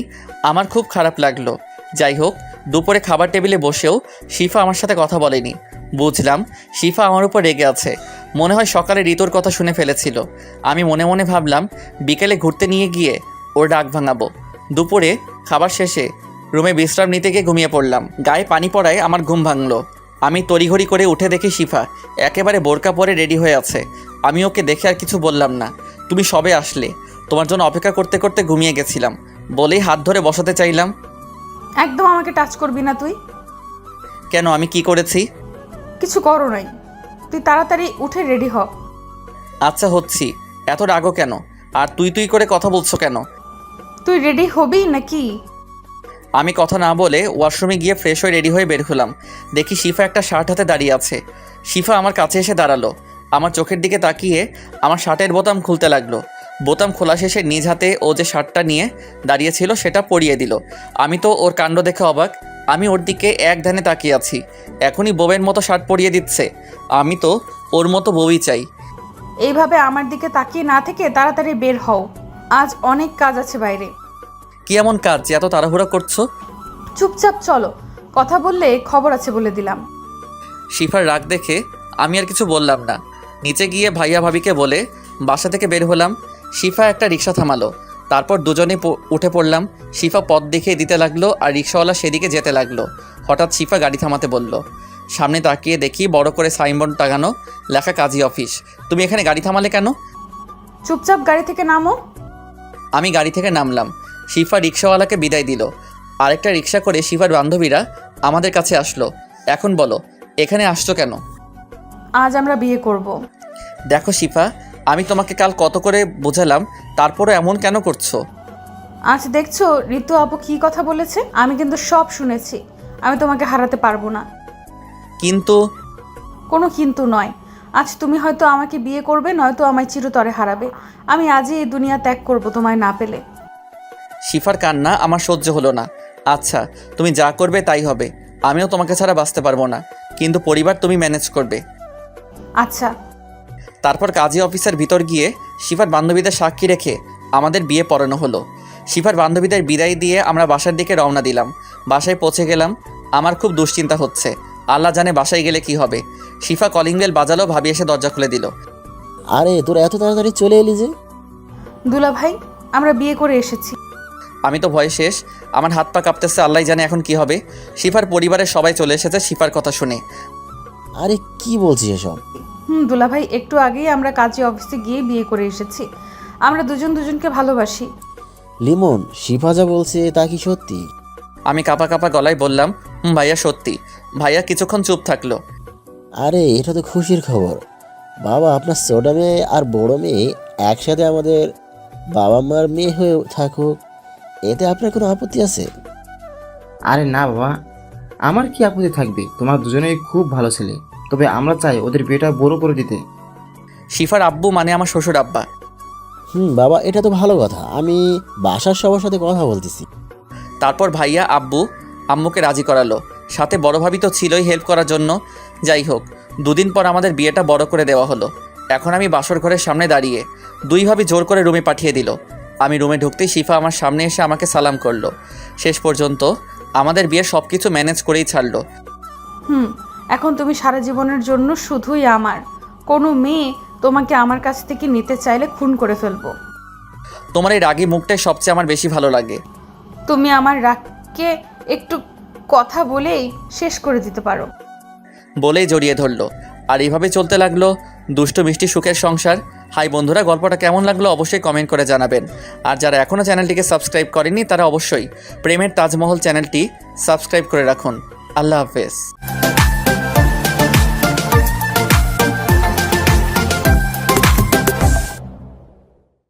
আমার খুব খারাপ লাগলো। যাই হোক, দুপুরে খাবার টেবিলে বসেও শিফা আমার সাথে কথা বলেনি। বুঝলাম শিফা আমার উপর রেগে আছে। মনে হয় সকালে ঋতুর কথা শুনে ফেলেছিল। আমি মনে মনে ভাবলাম বিকেলে ঘুরতে নিয়ে গিয়ে ওর রাগ ভাঙাবো। দুপুরে খাবার শেষে রুমে বিশ্রাম নিতে গিয়ে ঘুমিয়ে পড়লাম। গায়ে পানি পড়ায় আমার ঘুম ভাঙলো। আমি তড়িঘড়ি করে উঠে দেখি শিফা একেবারে বোরকা পরে রেডি হয়ে আছে। আমি ওকে দেখে আর কিছু বললাম না। তুমি সবে আসলে, তোমার জন্য অপেক্ষা করতে করতে ঘুমিয়ে গেছিলাম বলেই হাত ধরে বসাতে চাইলাম।
একদম আমাকে টাচ করবি না তুই।
কেন, আমি কি করেছি?
কিছু করো নাই, তুই তাড়াতাড়ি উঠে রেডি হ।
আচ্ছা হচ্ছি, এত রাগও কেন? আর তুই তুই করে কথা বলছো কেন?
তুই রেডি হবি নাকি?
আমি কথা না বলে ওয়াশরুমে গিয়ে ফ্রেশ হয়ে রেডি হয়ে বের হলাম। দেখি শিফা একটা শার্ট হাতে দাঁড়িয়ে আছে। শিফা আমার কাছে এসে দাঁড়ালো, আমার চোখের দিকে তাকিয়ে আমার শার্টের বোতাম খুলতে লাগলো। বোতাম খোলা শেষে নিজ হাতে ও যে শার্টটা নিয়ে দাঁড়িয়েছিল সেটা পরিয়ে দিল। আমি তো ওর কাণ্ড দেখে অবাক। আমি ওর দিকে এক ধ্যানে তাকিয়ে আছি। এখনই বউয়ের মতো শার্ট পরিয়ে দিচ্ছে। আমি তো ওর মতো বউই চাই।
এইভাবে আমার দিকে তাকিয়ে না থেকে তাড়াতাড়ি বের হও, আজ অনেক কাজ আছে বাইরে।
কি এমন কাজ যে এত তাড়াহুড়া করছো?
চুপচাপ চলো, কথা বললে খবর আছে বলে দিলাম।
শিফার রাগ দেখে আমি আর কিছু বললাম না। নিচে গিয়ে ভাইয়া ভাবিকে বলে বাসা থেকে বের হলাম। শিফা একটা রিক্সা থামালো, তারপর দুজনে উঠে পড়লাম। শিফা পথ দেখিয়ে দিতে লাগলো আর রিক্সাওয়ালা সেদিকে যেতে লাগলো। হঠাৎ শিফা গাড়ি থামাতে বলল। সামনে তাকিয়ে দেখি বড় করে সাইনবোর্ড টাঙানো, লেখা কাজী অফিস। তুমি এখানে গাড়ি থামালে কেন?
চুপচাপ গাড়ি থেকে নামো।
আমি গাড়ি থেকে নামলাম। শিফা রিক্সাওয়ালাকে বিদায় দিল। আরেকটা রিক্সা করে শিফার বান্ধবীরা আমাদের কাছে আসলো। এখন বলো, এখানে আসছো কেন?
আজ আমরা বিয়ে করব।
দেখো শিফা, আমি তোমাকে কাল কত করে বোঝালাম, তারপরও এমন কেন করছো?
আজ দেখছো ঋতু আপু কি কথা বলেছে? আমি কিন্তু সব শুনেছি। আমি তোমাকে হারাতে পারবো না।
কিন্তু
কোনো কিন্তু নয়। আজ তুমি হয়তো আমাকে বিয়ে করবে, নয়তো আমায় চিরতরে হারাবে। আমি আজই এই দুনিয়া ত্যাগ করব তোমায় না পেলে।
শিফার কান্না আমার সহ্য হলো না। আচ্ছা, তুমি যা করবে তাই হবে। আমিও তোমাকে ছাড়া বাঁচতে পারবো না, কিন্তু পরিবার তুমি ম্যানেজ করবে।
আচ্ছা।
তারপর কাজী অফিসের ভিতর গিয়ে শিফার বান্ধবীদের সাক্ষী রেখে আমাদের বিয়ে পড়ানো হলো। শিফার বান্ধবীদের বিদায় দিয়ে আমরা বাসার দিকে রওনা দিলাম। বাসায় পৌঁছে গেলাম। আমার খুব দুশ্চিন্তা হচ্ছে, আল্লাহ জানে বাসায় গেলে কি হবে। শিফা কলিং বেল বাজালো, ভাবি এসে দরজা খুলে দিল।
আরে তোরা এত তাড়াতাড়ি চলে এলি যে?
দুলা ভাই, আমরা বিয়ে করে এসেছি।
আমি তো ভয়ে শেষ, আমার হাত পা কাঁপতেছে, আল্লাহ জানে এখন কি হবে। শিফার পরিবারের সবাই চলে এসেছে শিফার কথা শুনে।
আরে কি বলছিস এসব?
দুলা ভাই, একটু আগেই আমরা কাজী অফিসে গিয়ে বিয়ে করে এসেছি। আমরা দুজন দুজনকে ভালোবাসি।
লিমন, শিফা যা বলছে তা কি সত্যি?
আমি কাঁপা কাঁপা গলায় বললাম, ভাইয়া সত্যি। ভাইয়া কিছুক্ষণ চুপ থাকলো।
আরে এটা তো খুশির খবর বাবা, আপনার ছোট মেয়ে আর বড় মেয়ে একসাথে আমাদের বাবা মার মেয়ে হয়ে থাকুক, এতে আপনার কোনো আপত্তি আছে?
আরে না বাবা, আমার কি আপত্তি থাকবে? তোমার দুজনেই খুব ভালো ছেলে, তবে আমরা চাই ওদের বিয়েটা বড় করে দিতে।
শিফার আব্বু মানে আমার শ্বশুর আব্বা।
বাবা, এটা তো ভালো কথা, আমি বাসার সবার সাথে কথা বলতেছি।
তারপর ভাইয়া আব্বু আম্মুকে রাজি করালো, সাথে বড় ভাবি তো ছিলই হেল্প করার জন্য। যাই হোক, দুদিন পর আমাদের বিয়েটা বড় করে দেওয়া হলো। এখন আমি বাসর ঘরের সামনে দাঁড়িয়ে, দুই ভাবি জোর করে রুমে পাঠিয়ে দিল। আমি রুমে ঢুকতেই শিফা আমার সামনে এসে আমাকে সালাম করলো। শেষ পর্যন্ত আমাদের বিয়ে সব কিছু ম্যানেজ করেই ছাড়লো।
এখন তুমি সারা জীবনের জন্য শুধুই আমার। কোনো মেয়ে তোমাকে আমার কাছ থেকে নিতে চাইলে খুন করে ফেলবো।
তোমার এই রাগী মুখটাই সবচেয়ে আমার বেশি ভালো লাগে।
তুমি আমার রাগকে একটু কথা বলেই শেষ করে দিতে পারো।
বলেই জড়িয়ে ধরলো। আর এইভাবে চলতে লাগলো দুষ্টু মিষ্টি সুখের সংসার। হাই বন্ধুরা, গল্পটা কেমন লাগলো অবশ্যই কমেন্ট করে জানাবেন। আর যারা এখনও চ্যানেলটিকে সাবস্ক্রাইব করেনি তারা অবশ্যই প্রেমের তাজমহল চ্যানেলটি সাবস্ক্রাইব করে রাখুন। আল্লাহ হাফেজ।